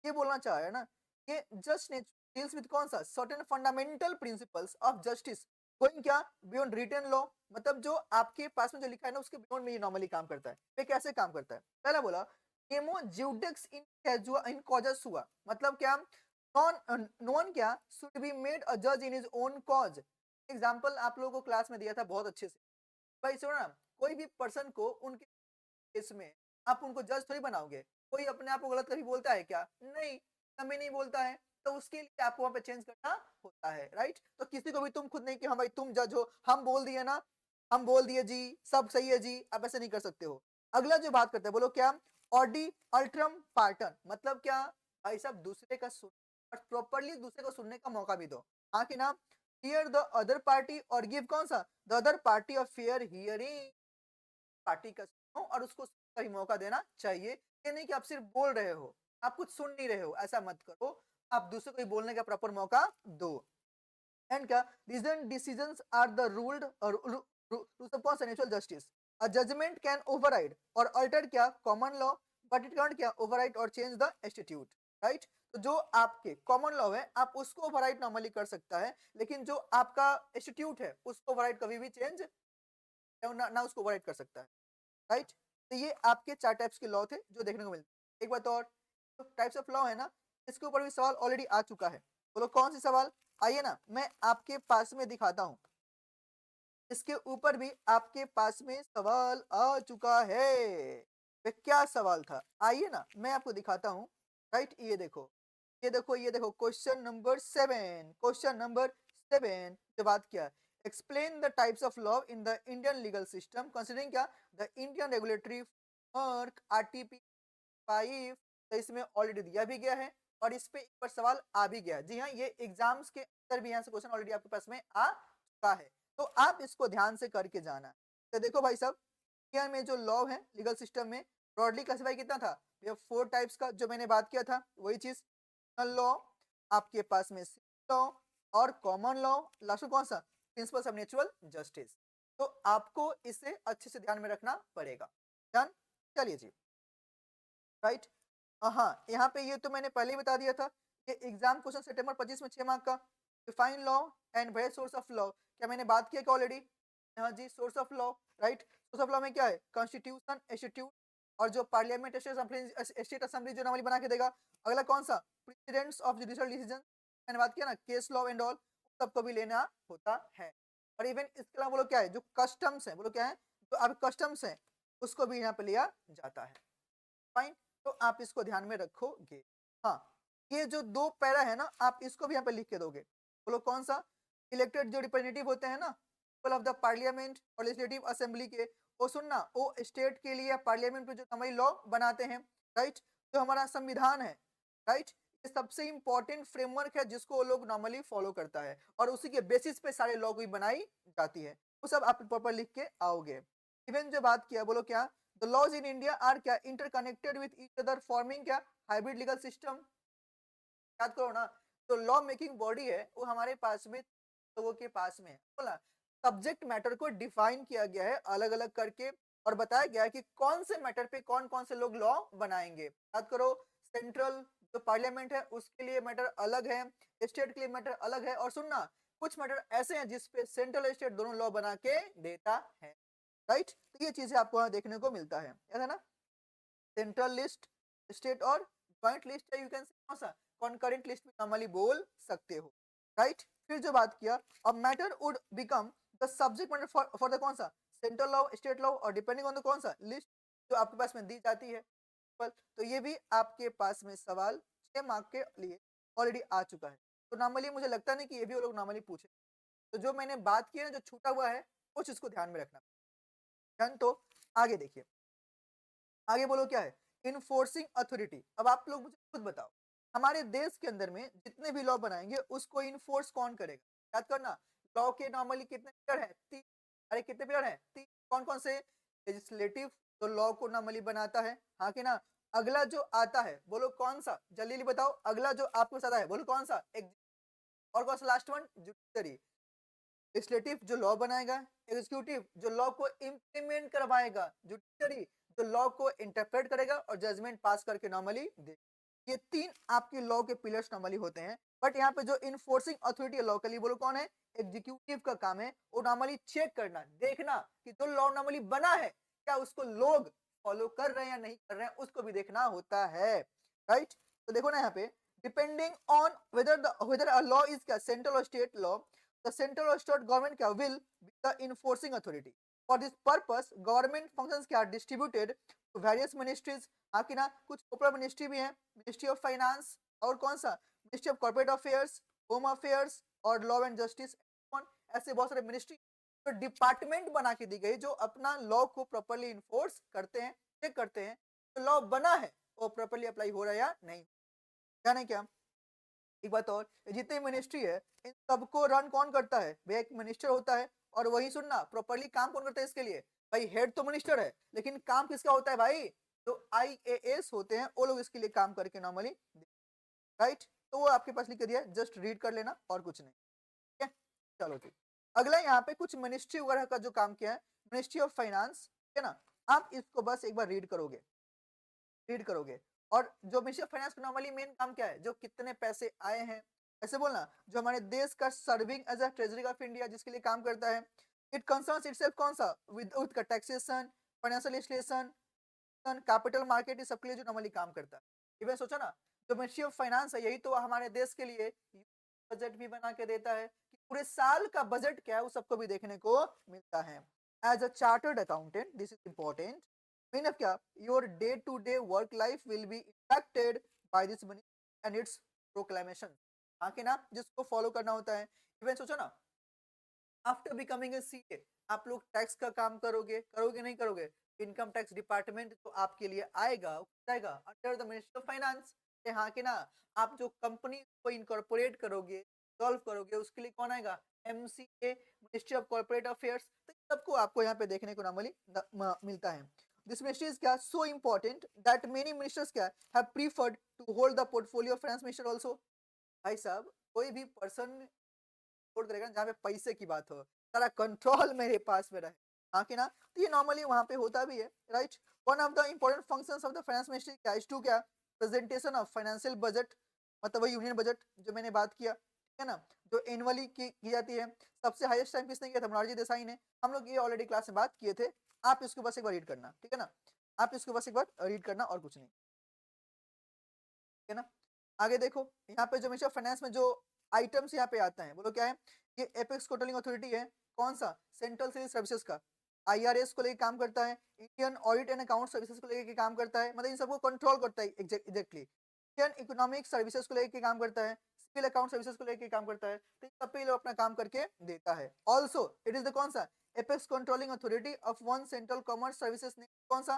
S1: ये बोलना चाह रहा है ना, ये जस्ट डील्स विद कौन सा, certain fundamental principles of justice going क्या, बियॉन्ड रिटन लॉ, मतलब जो आपके पास में जो लिखा है ना उसके बियॉन्ड में ये नॉर्मली काम करता है। ये कैसे काम करता है, पहला बोला एमो ज्यूडिक्स इन कैजुआ इन कॉजस हुआ, मतलब क्या, नॉन क्या शुड बी मेड अ जज in his own cause. Example आप लोगों को क्लास में दिया था बहुत अच्छे से, भाई सुनो ना, कोई भी पर्सन को उनके केस में आप उनको जज थोड़ी बनाओगे, कोई अपने आप को गलत कभी बोलता है क्या, नहीं, कभी नहीं बोलता है, तो उसके लिए आपको वहां पे चेंज करना होता है, राइट। तो किसी को भी तुम खुद नहीं कि हाँ भाई तुम जज हो, हम बोल दिए ना, हम बोल दिए जी सब सही है जी, आप ऐसे नहीं कर सकते हो। अगला जो बात करते हैं बोलो क्या, ऑडी अल्ट्रम पार्टन, मतलब क्या, भाई साहब दूसरे का सुन और प्रॉपरली दूसरे को सुनने का मौका भी दो, हाँ कि ना, हियर द अदर पार्टी और गिव कौन सा, the other party of fair hearing, party का सुनो और उसको सही मौका देना चाहिए, ये नहीं कि आप सिर्फ बोल रहे हो आप कुछ सुन नहीं रहे हो, ऐसा मत करो, आप दूसरे को भी बोलने का प्रॉपर मौका दो। एंड क्या, reason decisions are the ruled और rules of natural justice, a judgement can override और अल्टर क्या common law, but it can't क्या ओवरराइड और चेंज द इंस्टीट्यूट, राइट। तो जो आपके कॉमन लॉ है आप उसको ओवरराइड नॉर्मली कर सकता है, लेकिन जो आपका इंस्टीट्यूट है उसको ओवरराइड कभी भी चेंज ना उसको ओवरराइड कर सकता है, राइट। तो ये आपके चार टाइप्स के लॉ थे जो देखने को मिलते। एक बात और, तो टाइप्स ऑफ लॉ है ना इसके ऊपर भी सवाल ऑलरेडी आ चुका है, बोलो कौन सी सवाल, आइए ना मैं आपके पास में दिखाता हूं, इसके ऊपर भी आपके पास में सवाल आ चुका है। वे क्या सवाल था, आइए ना मैं आपको दिखाता हूँ। राइट, ये देखो क्वेश्चन नंबर 7, क्वेश्चन नंबर 7 जो बात किया, explain the types of law in the Indian legal system considering क्या the Indian regulatory work RTP 5। तो इसमें ऑलरेडी दिया भी गया है और इस पे एक बार सवाल आ भी गया है। जी हाँ, ये एग्जाम्स के अंदर भी यहाँ से क्वेश्चन ऑलरेडी आपके पास में आ चुका है, तो आप इसको ध्यान से करके जाना। तो देखो भाई साहब, इंडिया में जो लॉ है लीगल सिस्टम में ब्रॉडली क्लासिफाई कितना था, ये 4 टाइप्स का जो मैंने बात किया था वही चीज। लॉ आपके पास में सिविल लॉ और कॉमन लॉ, लास्ट में कौन सा, प्रिंसिपल्स ऑफ नेचुरल जस्टिस। तो आपको इसे अच्छे से ध्यान में रखना पड़ेगा। डन, चलिए जी। राइट, हाँ, यहाँ पे ये तो मैंने पहले ही बता दिया था कि एग्जाम क्वेश्चन सितंबर 25 में 6 मार्क का। Define law and various source of law, क्या मैंने बात किया क्या ऑलरेडी। हाँ जी, source of law. Right, source of law में क्या है, कॉन्स्टिट्यूशन, इंस्टीट्यूट और जो पार्लियामेंट स्टेट असेंबली जो नॉर्मली बना के देगा। अगला कौन सा, प्रेसिडेंट्स ऑफ जुडिशियल डिसीजन, मैंने बात किया ना, केस लॉ एंड ऑल, सबको भी लेना होता है। और इवन इसके अलावा बोलो क्या है, जो कस्टम्स है, बोलो क्या है, तो अब कस्टम्स है उसको भी यहाँ पे लिया जाता है। फाइन, तो आप इसको ध्यान में रखोगे। हाँ, ये जो 2 पैरा है ना, आप इसको भी यहाँ पे लिख के दोगे। बोलो कौन सा, इलेक्टेड जो रिप्रेजेंटेटिव होते हैं ना, पीपल ऑफ द पार्लियामेंट और लेजिस्लेटिव असेंबली के, वो सुनना, वो स्टेट के लिए पार्लियामेंट में जो हमारी लॉ बनाते हैं। राइट, जो हमारा संविधान है। राइट, ये सबसे इंपॉर्टेंट फ्रेमवर्क है जिसको वो लोग नॉर्मली फॉलो करता है और उसी के बेसिस पे सारे लॉ भी बनाई जाती है। वो सब आप प्रॉपर लिख के आओगे। इवन जो बात किया, बोलो क्या, the laws in India are क्या interconnected with each other forming क्या hybrid legal system। याद करो ना, तो लॉ मेकिंग बॉडी है वो हमारे पास में, लोगों के पास में है। बोला सब्जेक्ट मैटर को डिफाइन किया गया है अलग अलग करके और बताया गया है कि कौन से मैटर पे कौन कौन से लोग लॉ बनाएंगे। याद करो, सेंट्रल जो पार्लियामेंट है उसके लिए मैटर अलग है, स्टेट के लिए मैटर अलग है, और सुनना कुछ मैटर ऐसे हैं जिसपे सेंट्रल स्टेट दोनों लॉ बना के देता है। राइट, तो ये चीजें आपको वहां देखने को मिलता है, याद है ना, सेंट्रल लिस्ट, स्टेट और ज्वाइंट लिस्ट है, यू कैन से कौन सा, कॉन्करेंट लिस्ट भी नॉर्मली बोल सकते हो। राइट, फिर जो बात किया, अब matter would become the subject matter for the कौन सा, सेंट्रल लॉ, स्टेट लॉ और डिपेंडिंग ऑन द कौन सा लिस्ट जो आपके पास में दी जाती है। तो ये भी आपके पास में सवाल 6 मार्क के लिए ऑलरेडी आ चुका है। तो नॉर्मली मुझे लगता नहीं कि ये भी वो लोग नॉर्मली पूछे। तो जो मैंने बात की है ना, जो छूटा हुआ है वो चीज को ध्यान में रखना। डन, तो आगे देखिए, आगे बोलो क्या है, इनफोर्सिंग अथॉरिटी। अब आप लोग मुझे खुद बताओ, हमारे देश के अंदर में जितने भी लॉ बनाएंगे उसको इनफोर्स कौन करेगा। याद करना, लॉ के नॉर्मली कितने पिलर हैं, 3। अरे कितने पिलर हैं, 3। कौन कौन से, लेजिस्लेटिव जो लॉ को नॉर्मली बनाता है, हाँ कि ना। अगला जो आता है बोलो कौन सा, जल्दी जल्दी बताओ, अगला जो आपके साथ है बोलो कौन सा, और कौन सा लास्ट वन, जुडिशरी। लेजिस्लेटिव जो लॉ बनाएगा, एग्जीक्यूटिव जो लॉ को इम्प्लीमेंट करवाएगा, जुडिशरी जो लॉ को इंटरप्रेट करेगा और जजमेंट पास करके नॉर्मली दे। ये 3 आपके लॉ के पिलर्स नॉर्मली होते हैं। बट यहाँ पे जो इन्फोर्सिंग अथॉरिटी लॉ के लिए बोलो कौन है, एग्जीक्यूटिव का काम है वो नॉर्मली चेक करना, देखना कि जो लॉ नॉर्मली बना है क्या उसको लोग फॉलो कर रहे हैं या नहीं कर रहे हैं, उसको भी देखना होता है। राइट, तो देखो ना यहाँ पे, depending on whether a law is क्या सेंट्रल और state law, the central or state government क्या will be the enforcing authority। For this purpose government functions क्या distributed to various ministries। हाँ कि ना, कुछ ऊपर मिनिस्ट्री भी है, मिनिस्ट्री ऑफ फाइनेंस और कौन सा, ministry of corporate affairs, home affairs और लॉ एंड जस्टिस। ऐसे बहुत सारे मिनिस्ट्री तो डिपार्टमेंट बना के दी गई जो अपना लॉ को प्रॉपरली इन्फोर्स करते हैं, चेक करते हैं तो लॉ बना है वो प्रॉपरली अप्लाई हो रहा है या नहीं। जाने क्या, एक बात और, ये जितनी मिनिस्ट्री है इन सबको रन कौन करता है, भैया एक मिनिस्टर होता है। और वही सुनना, प्रॉपरली काम कौन करता है इसके लिए, भाई हेड तो मिनिस्टर है लेकिन काम किसका होता है भाई, जो आईएएस होते हैं वो लोग इसके लिए काम करके नॉर्मली। राइट, तो वो आपके पास लिख के दिया, जस्ट रीड कर लेना और कुछ नहीं। ठीक है, चलो ठीक। अगला यहाँ पे कुछ मिनिस्ट्री वगैरह का जो काम किया है, मिनिस्ट्री ऑफ फाइनेंस, है ना, आप इसको बस एक बार रीड करोगे, रीड करोगे। और जो मिनिस्ट्री ऑफ फाइनेंस का नॉर्मली मेन काम क्या है, जो कितने पैसे आए हैं, ऐसे बोलना, जो हमारे देश का serving as a treasury of India जिसके लिए काम करता है। इट कंसर्न्स इटसेल्फ कौन सा, विद का taxation, financial legislation, capital market, इस सबके लिए जो नॉर्मली काम करता है। इवन सोचो ना, जो मिनिस्ट्री ऑफ फाइनेंस है यही तो हमारे देश के लिए बजट भी बना के देता है कि पूरे साल का बजट क्या है वो सबको भी देखने को मिलता है। As a chartered accountant this is important, mean of क्या, your day to day work life will be impacted by this money and its proclamation. हाँ कि ना, जिसको फॉलो करना होता है। इवन सोचो ना, आफ्टर बिकमिंग ए सीए आप लोग टैक्स का काम करोगे, करोगे नहीं करोगे? इनकम टैक्स डिपार्टमेंट तो आपके लिए आएगा, जाएगा under the ministry of finance. हाँ कि ना, आप जो कंपनी को इनकॉर्पोरेट करोगे, सॉल्व करोगे, उसके लिए कौन आएगा? MCA, ministry of corporate affairs. तो सबको आपको यहाँ पे देखने को नॉर्मली मिलता है। दिस मिनिस्ट्री इज क्या, so important that many ministers क्या have preferred to hold the portfolio of finance minister also. भाई साहब, कोई भी पर्सन सपोर्ट करेगा जहाँ पे पैसे की बात हो, सारा कंट्रोल मेरे पास में रहे। हाँ कि ना, तो ये नॉर्मली वहाँ पे होता भी है, right. One of the important functions of the finance ministry क्या इज टू क्या, प्रेजेंटेशन ऑफ फाइनेंशियल बजट, मतलब वही यूनियन बजट जो मैंने बात किया, ठीक है ना, जो एनुअली की जाती है। सबसे हाईएस्ट टाइम किसने किया था? मोरारजी देसाई ने। हम लोग ये ऑलरेडी क्लास में बात किए थे, आप इसको बस एक बार रीड करना, ठीक है ना, आप इसको बस एक बार रीड करना और कुछ नहीं, ठीक है ना। आगे देखो, यहाँ पे जो मिनिस्टर ऑफ फाइनेंस में जो आइटम्स यहाँ पे आता है, बोलो क्या है? ये एपेक्स कंट्रोलिंग अथॉरिटी है, कौन सा? सेंट्रल सिविल सर्विसेज का। आईआरएस को लेके काम करता है, Indian audit and account services को लेके काम करता है, मतलब इन सबको कंट्रोल करता है एग्जैक्टली। इंडियन इकोनॉमिक सर्विसेज को लेके काम करता है, सिविल अकाउंट सर्विसेज को लेके काम करता है, तो इन सब पे ये लोग अपना काम करके देता है। ऑल्सो इट इज द कौन सा? Apex controlling authority of one central commerce services ने कौन सा?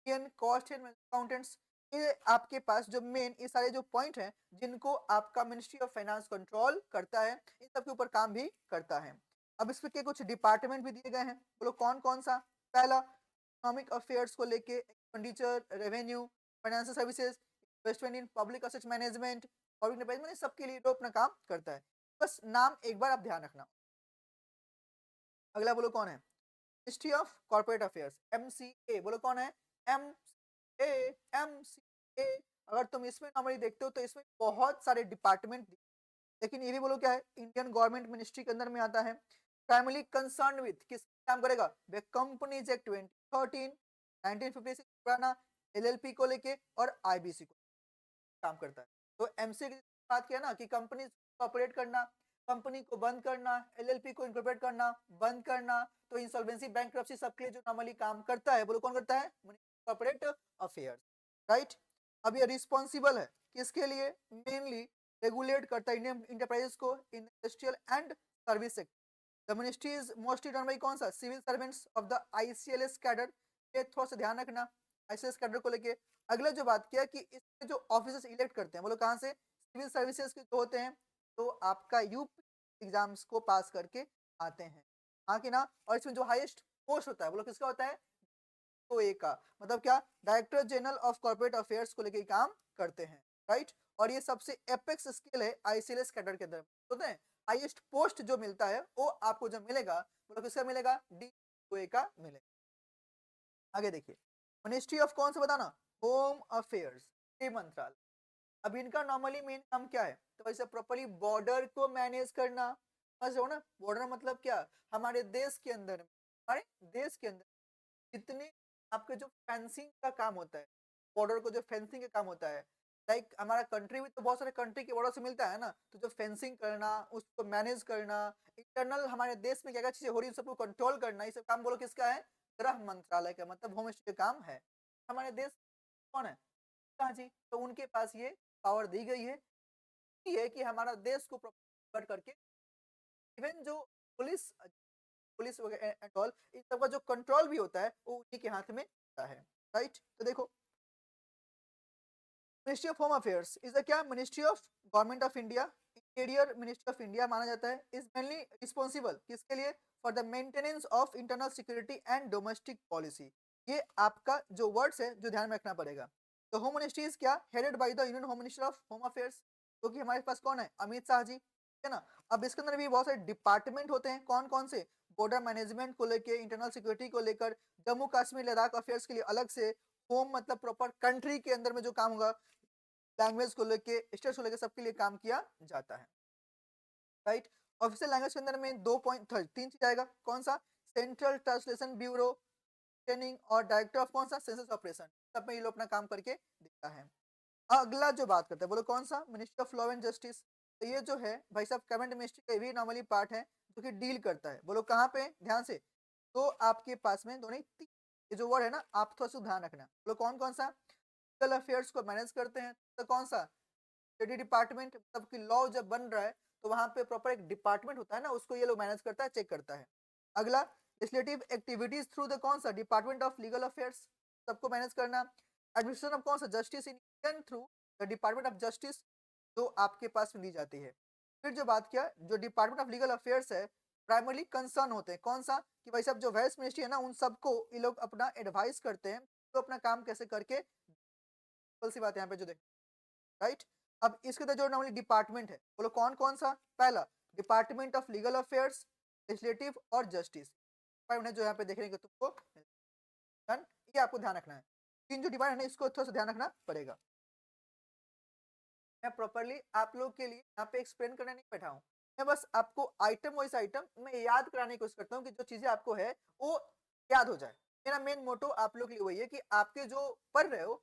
S1: Indian cost and accountants. ये आपके पास जो मेन ये सारे जो पॉइंट हैं जिनको आपका मिनिस्ट्री ऑफ फाइनेंस कंट्रोल करता है, इन सब के ऊपर काम भी करता है। अब इसके कुछ डिपार्टमेंट भी दिए गए हैं, बोलो कौन कौन सा? पहला, इकोनॉमिक अफेयर्स को लेके expenditure, revenue, financial services, investment in public assets management, public management, सबके लिए वो अपना काम करता है। बस नाम एक बार आप ध्यान रखना। अगला बोलो कौन है? Ministry of corporate affairs, MCA. बोलो कौन है? M A, MCA. अगर तुम इसमें नॉर्मली देखते हो तो इसमें बहुत सारे डिपार्टमेंट, लेकिन ये भी बोलो क्या है? इंडियन गवर्नमेंट मिनिस्ट्री के अंदर में आता है। प्राइमरी कंसर्न विथ किस काम करेगा? वे कंपनीज एक्ट 2013, 1956 पुराना, एलएलपी को लेके और आईबीसी को काम करता है। तो एमसी की बात किया ना कि कंपनी को ऑपरेट करना, कंपनी को बंद करना, एलएलपी को इनकॉर्पोरेट करना, बंद करना, तो इंसॉल्वेंसी, बैंक्रप्सी सबके लिए जो नॉर्मली काम करता है, बोलो कौन करता है? Corporate affairs, right. अब ये रिस्पॉन्सिबल है किसके लिए? मेनली रेगुलेट करता है इंडियन इंटरप्राइजेस को in industrial and service sector. The ministry is mostly run by कौन सा? Civil servants of the ICLS cadre. ये थोड़ा सा ध्यान रखना आईसीएलएस कैडर को लेके। अगला जो बात किया कि इसके जो ऑफिसर्स इलेक्ट करते हैं, बोलो कहाँ से? सिविल सर्विसेज के जो होते हैं, तो आपका यूपी एग्जाम्स को पास करके आते हैं, हाँ कि ना। और इसमें जो हाईएस्ट पोस्ट होता है, बोलो किसका होता है? तो ए का, मतलब क्या? Director general of corporate affairs को लेके काम करते हैं, राइट। और ये सबसे एपेक्स स्किल है आईसीएलएस कैडर के अंदर होते हैं। हाईएस्ट पोस्ट जो मिलता है वो आपको जो मिलेगा, बोलो किसका मिलेगा? डी ओ का मिलेगा। आगे देखिए, मिनिस्ट्री ऑफ कौन सा बताना? होम अफेयर्स, गृह मंत्रालय। अब इनका नॉर्मली मेन काम क्या है? तो वैसे प्रॉपर्ली बॉर्डर को मैनेज करना। समझ रहे हो ना? बॉर्डर मतलब क्या? हमारे देश के अंदर, हमारे देश के अंदर जितने आपके जो फेंसिंग का काम होता है, बॉर्डर को जो फेंसिंग का काम होता है, लाइक हमारा कंट्री भी तो बहुत सारे कंट्री के बॉर्डर से मिलता है ना, तो जो फेंसिंग करना, उसको मैनेज करना, इंटरनल हमारे देश में क्या क्या चीजें हो रही है सबको कंट्रोल करना, ये सब काम बोलो किसका है? गृह मंत्रालय का, मतलब होम मिनिस्ट्री का काम है। हमारे देश कौन है? शाह जी, तो उनके पास ये पावर दी गई है, ये है कि हमारा देश को प्रोटेक्ट करके, इवन जो पुलिस पुलिस एंड ऑल, इन सब का जो कंट्रोल भी होता है वो उन्हीं के हाथ में होता है, राइट। तो देखो, ministry of home affairs is the क्या? Ministry of government of India, interior ministry of India माना जाता है। इज मेनली रिस्पॉन्सिबल किसके लिए? For the maintenance of internal security and domestic policy. ये आपका जो वर्ड्स है जो ध्यान में रखना पड़ेगा। तो होम मिनिस्ट्री इज क्या? Headed by the union home minister of home affairs, जो कि हमारे पास कौन है? अमित शाह जी, है ना। अब इसके अंदर भी बहुत सारे डिपार्टमेंट होते हैं, कौन कौन से? बॉर्डर मैनेजमेंट को लेकर, इंटरनल सिक्योरिटी को लेकर, जम्मू कश्मीर लद्दाख अफेयर्स के लिए अलग से, होम मतलब प्रॉपर कंट्री के अंदर में जो काम होगा, लैंग्वेज को लेके, स्टेट्स को लेके, सबके लिए काम किया जाता है, राइट। ऑफिशियल लैंग्वेज के अंदर में दो पॉइंट तीन चीज आएगा, कौन सा? सेंट्रल ट्रांसलेशन ब्यूरो, ट्रेनिंग, और डायरेक्टर ऑफ कौन सा? Census operation. सब में ये लोग अपना काम करके देता है। अगला जो बात करते हैं, बोलो कौन सा? Ministry of law and justice. तो ये जो है भाई साहब कैबिनेट मिनिस्ट्री का भी नॉर्मली पार्ट है, जो कि डील करता है, बोलो कहाँ पे? ध्यान से। तो आपके पास में दोनों ये जो वर्ड है ना आप थोड़ा सा ध्यान रखना। बोलो कौन कौन सा लीगल अफेयर्स को मैनेज करते हैं, तो कौन सा स्टडी डिपार्टमेंट, मतलब कि लॉ जब बन रहा है तो वहां पे प्रॉपर एक डिपार्टमेंट होता है ना, उसको ये लोग मैनेज करता है, चेक करता है। अगला लेजिस्लेटिव एक्टिविटीज थ्रू द कौन सा डिपार्टमेंट ऑफ लीगल अफेयर्स, सबको मैनेज करना। एडमिनिस्ट्रेशन ऑफ कौन सा justice in Indian through the department of justice, जो आपके पास में दी जाती है। फिर जो बात किया, जो डिपार्टमेंट ऑफ लीगल अफेयर्स है प्राइमरली कंसर्न होते हैं कौन सा, कि भाई साहब जो वेल्थ मिनिस्ट्री है ना उन सबको ये लोग अपना एडवाइस करते हैं तो अपना काम कैसे करके, सिंपल सी बात यहाँ पे जो देख, राइट। अब इसके अंदर जो नॉर्मली डिपार्टमेंट है बोलो कौन कौन सा, पहला department of legal affairs, legislative और जस्टिस, उन्हें जो यहाँ पे देखने को तुमको डन, ये आपको ध्यान रखना है। तीन जो डिपार्टमेंट है इसको थोड़ा सा ध्यान रखना पड़ेगा। मैं प्रॉपर्ली आप लोग के लिए यहाँ पे एक्सप्लेन करने नहीं बैठा हूँ, मैं बस आपको आइटम वाइज आइटम मैं याद कराने की कोशिश करता हूँ कि जो चीजें आपको है वो याद हो जाए। मेरा मेन मोटो आप लोग के लिए वही है कि आपके जो पढ़ रहे हो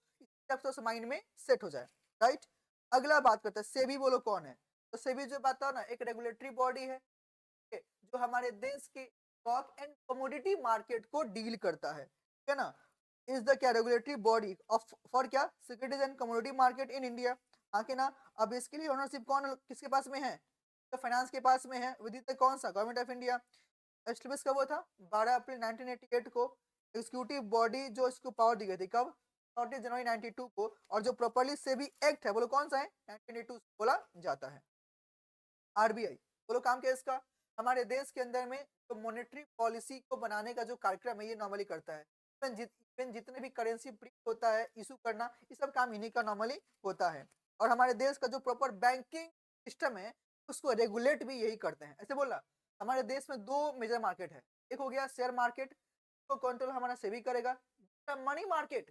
S1: सब माइंड में सेट हो जाए, राइट। अगला बात करते हैं सेबी, बोलो कौन है। तो सेबी जो बात है ना एक रेगुलेटरी बॉडी है जो हमारे देश के स्टॉक एंड कमोडिटी मार्केट को डील करता है, ठीक है ना। इज द क्या रेगुलेटरी बॉडी ऑफ फॉर क्या securities and commodity market in India, हाँ के ना। अब इसके लिए ओनरशिप कौन किसके पास में है, तो फाइनेंस के पास में है, विद इन कौन सा गवर्नमेंट ऑफ इंडिया। एस्टेब्लिश कब हुआ था, 12 अप्रैल 1988 को। एग्जीक्यूटिव बॉडी जो इसको पावर दी गई थी कब, 14 जनवरी 92 को। और जो प्रॉपर्ली सेबी एक्ट है बोलो कौन सा है, 1982 बोला जाता है। आरबीआई बोलो काम क्या है इसका, हमारे देश के अंदर में तो मॉनेटरी पॉलिसी को बनाने का जो कार्यक्रम है ये नॉर्मली करता है। इवन जितने भी करेंसी प्रिंट होता है इशू करना, ये सब काम इन्हीं का नॉर्मली होता है। और हमारे देश का जो प्रॉपर बैंकिंग सिस्टम है उसको रेगुलेट भी यही करते हैं। ऐसे बोला हमारे देश में दो मेजर मार्केट है, एक हो गया शेयर मार्केट को कंट्रोल हमारा सेबी करेगा, मनी मार्केट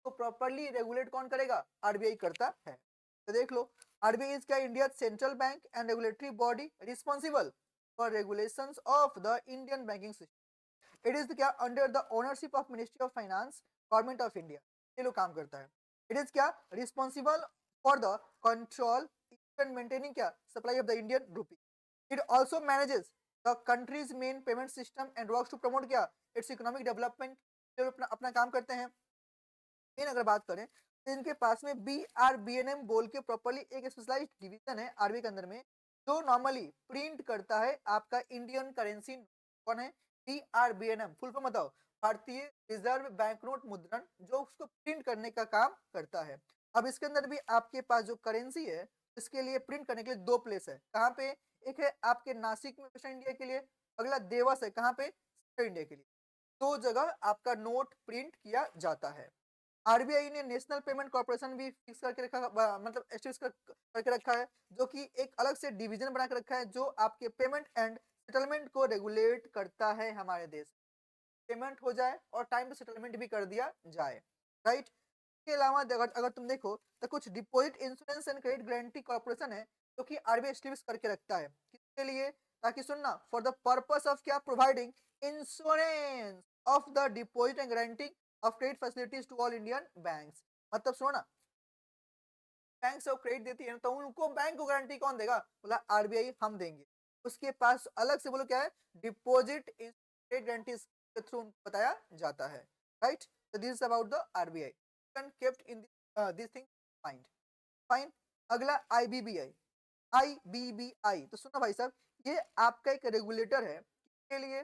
S1: को प्रॉपरली रेगुलेट कौन करेगा, आरबीआई करता है। तो देख लो RBI is क्या India central bank and regulatory body responsible for regulations of the Indian banking system. It is क्या under the ownership of ministry of finance government of India, ये लोग काम करता है। इट इज क्या responsible for the control and maintaining क्या supply of the Indian rupee. It also manages the country's main payment system and works to promote क्या its economic development, अपना अपना काम करते हैं। इन अगर बात करें तो इनके पास में BRBNM बोल के प्रॉपर्ली एक स्पेशलाइज्ड डिवीजन है आरबीआई के अंदर में जो नॉर्मली प्रिंट करता है आपका इंडियन करेंसी। कौन है, BRBNM फुल फॉर्म बताओ, भारतीय रिजर्व बैंक नोट मुद्रण, जो उसको प्रिंट करने का काम करता है। अब इसके अंदर भी आपके पास जो करेंसी है इसके लिए प्रिंट करने के लिए दो प्लेस है, कहाँ पे, एक है आपके नासिक में वेस्टर्न इंडिया के लिए, अगला देवस है कहाँ पे सेंट्रल इंडिया के लिए। दो जगह आपका नोट प्रिंट किया जाता है। आरबीआई ने नेशनल पेमेंट कॉर्पोरेशन भी फिक्स करके रखा, मतलब एस्टेब्लिश करके रखा है, जो कि एक अलग से डिवीजन बना के रखा है जो आपके पेमेंट एंड सेटलमेंट को रेगुलेट करता है। हमारे देश पेमेंट हो जाए और टाइम पे सेटलमेंट भी कर दिया जाए, राइट। इसके अलावा अगर अगर तुम देखो तो कुछ deposit insurance and credit guarantee corporation है जो कि आरबीआई एस्टेब्लिश करके रखता है, किसके लिए, ताकि सुनना फॉर द पर्पस ऑफ क्या providing insurance of the deposit and guarantee of credit facilities to all Indian banks. मतलब सुनो ना, बैंक से क्रेडिट देती है ना, तो उनको बैंक को गारंटी कौन देगा, बोला आरबीआई हम देंगे। उसके पास अलग से बोलो क्या है, डिपॉजिट क्रेडिट गारंटीज के थ्रू बताया जाता है, right. so this is about the RBI and kept in this thing mind fine। अगला IBBI तो सुनो भाई साहब, ये आपका एक रेगुलेटर है के लिए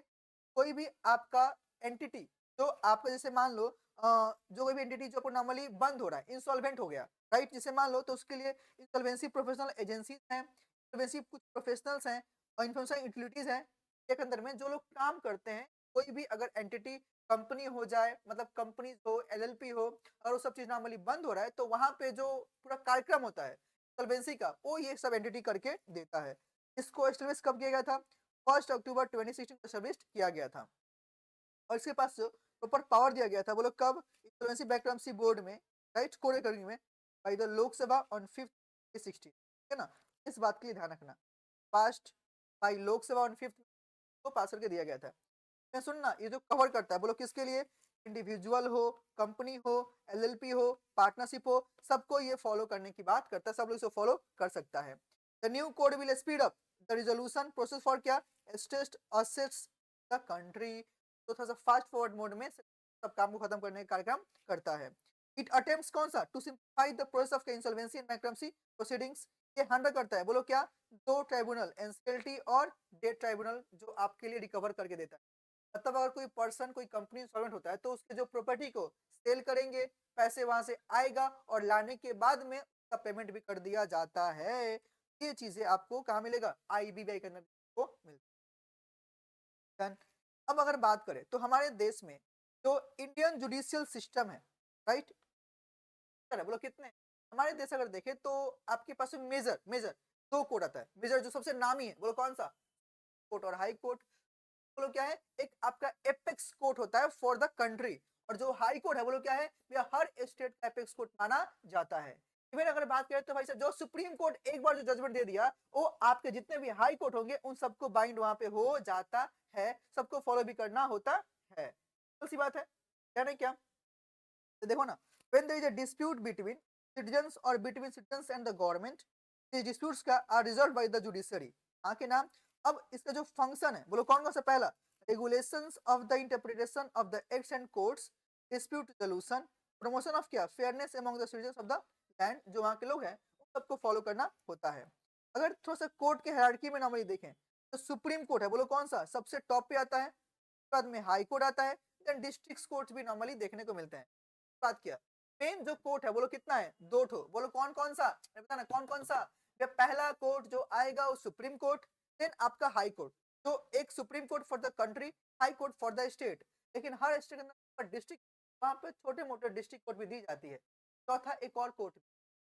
S1: कोई भी आपका एंटिटी जो आपका जैसे मान लो जो कोई भी एंटिटी जो नॉर्मली बंद हो रहा है इंसॉल्वेंट हो गया, राइट, जिसे मान लो तो उसके लिए इंसॉल्वेंसी प्रोफेशनल एजेंसीज हैं, इंसॉल्वेंसी कुछ प्रोफेशनल्स हैं और इन्फॉर्मेशन यूटिलिटीज हैं के अंदर में जो लोग काम करते हैं। कोई भी अगर एंटिटी कंपनी हो जाए, मतलब कंपनीज हो एलएलपी हो और वो सब चीज नॉर्मली बंद हो रहा है तो वहां पे जो पूरा कार्यक्रम होता है इंसॉल्वेंसी का वो ये सब एंटिटी करके देता है। इसको एस्टेब्लिश कब किया गया था, 1 अक्टूबर 2016 को एस्टेब्लिश किया गया था। और इसके पास प्रॉपर पावर दिया गया था, बोलो कब, इंसॉल्वेंसी बैंक्रप्सी बोर्ड में, राइट, कोड रिकॉर्डिंग में बाय द लोकसभा ऑन 5/16, ठीक है ना। इस बात के लिए ध्यान रखना, पास्ट बाय लोकसभा ऑन 5 को पास करके दिया गया था। मैं सुनना ये जो कवर करता है बोलो किसके लिए, इंडिविजुअल हो, कंपनी हो, एलएलपी हो, पार्टनरशिप हो, सबको ये फॉलो करने की बात करता है, सब लोग इसे फॉलो कर सकता है। The new code will speed up the resolution process for क्या एस्टेट असेट्स द कंट्री, तो थोड़ा सा फास्ट फॉरवर्ड मोड में सब काम को खत्म करने का कार्यक्रम करता है। इट अटेम्प्ट्स कौन सा to simplify the process of insolvency and bankruptcy proceedings, ये हैंडल करता है, बोलो क्या, दो ट्राइब्यूनल, एनसीएलटी और डेट ट्राइब्यूनल, जो आपके लिए रिकवर करके देता है। मतलब अगर कोई पर्सन, कोई कंपनी इंसॉल्वेंट होता है तो उसके जो प्रॉपर्टी को सेल करेंगे, पैसे वहां से आएगा और लाने के बाद में उसका पेमेंट भी कर दिया जाता है। ये चीजें आपको कहाँ मिलेगा, आईबीबीआई के अंदर को मिलता है। Done। अब अगर बात करें तो हमारे देश में जो इंडियन जुडिशियल सिस्टम है, राइट, बोलो कितने, हमारे देश अगर देखें तो आपके पास मेजर मेजर दो कोर्ट आता है। मेजर जो सबसे नामी है, बोलो कौन सा, कोर्ट और हाई कोर्ट। बोलो क्या है, एक आपका एपेक्स कोर्ट होता है फॉर द कंट्री, और जो हाई कोर्ट है बोलो क्या है, यह हर स्टेट का एपेक्स कोर्ट माना जाता है। इवन अगर बात करें तो भाई साहब, जो सुप्रीम कोर्ट एक बार जो जजमेंट दे दिया, वो आपके जितने भी हाई कोर्ट होंगे उन सबको बाइंड वहां पे हो जाता है, सबको फॉलो भी करना होता है। तो सी बात है, क्या नहीं क्या, तो देखो ना, when there is a dispute between citizens or between citizens and the government, these disputes का are resolved by the judiciary। हाँ के नाम। अब इसका जो फंक्शन है, बोलो कौन कौन सा, पहला regulations of the interpretation of the acts and courts, dispute resolution, promotion of क्या, fairness among the citizens of the land, जो वहाँ के लोग हैं उन सबको फॉलो करना होता है। अगर थोड़ा सा कोर्ट के हायरार्की में नॉर्मली देखें तो सुप्रीम कोर्ट है, बोलो कौन सा सबसे टॉप पे आता है, बाद में हाई कोर्ट आता है, देन डिस्ट्रिक्ट कोर्ट भी नॉर्मली देखने को मिलते हैं। बात किया, मेन जो कोर्ट है बोलो कितना है, दो ठो, बोलो कौन कौन सा, बताना कौन कौन सा। ये पहला कोर्ट जो आएगा वो सुप्रीम कोर्ट, देन आपका हाई कोर्ट, जो एक supreme court for the country, high court for the state. लेकिन हर स्टेट के अंदर डिस्ट्रिक्ट, वहां पे छोटे मोटे डिस्ट्रिक्ट कोर्ट भी दी जाती है। चौथा एक और कोर्ट,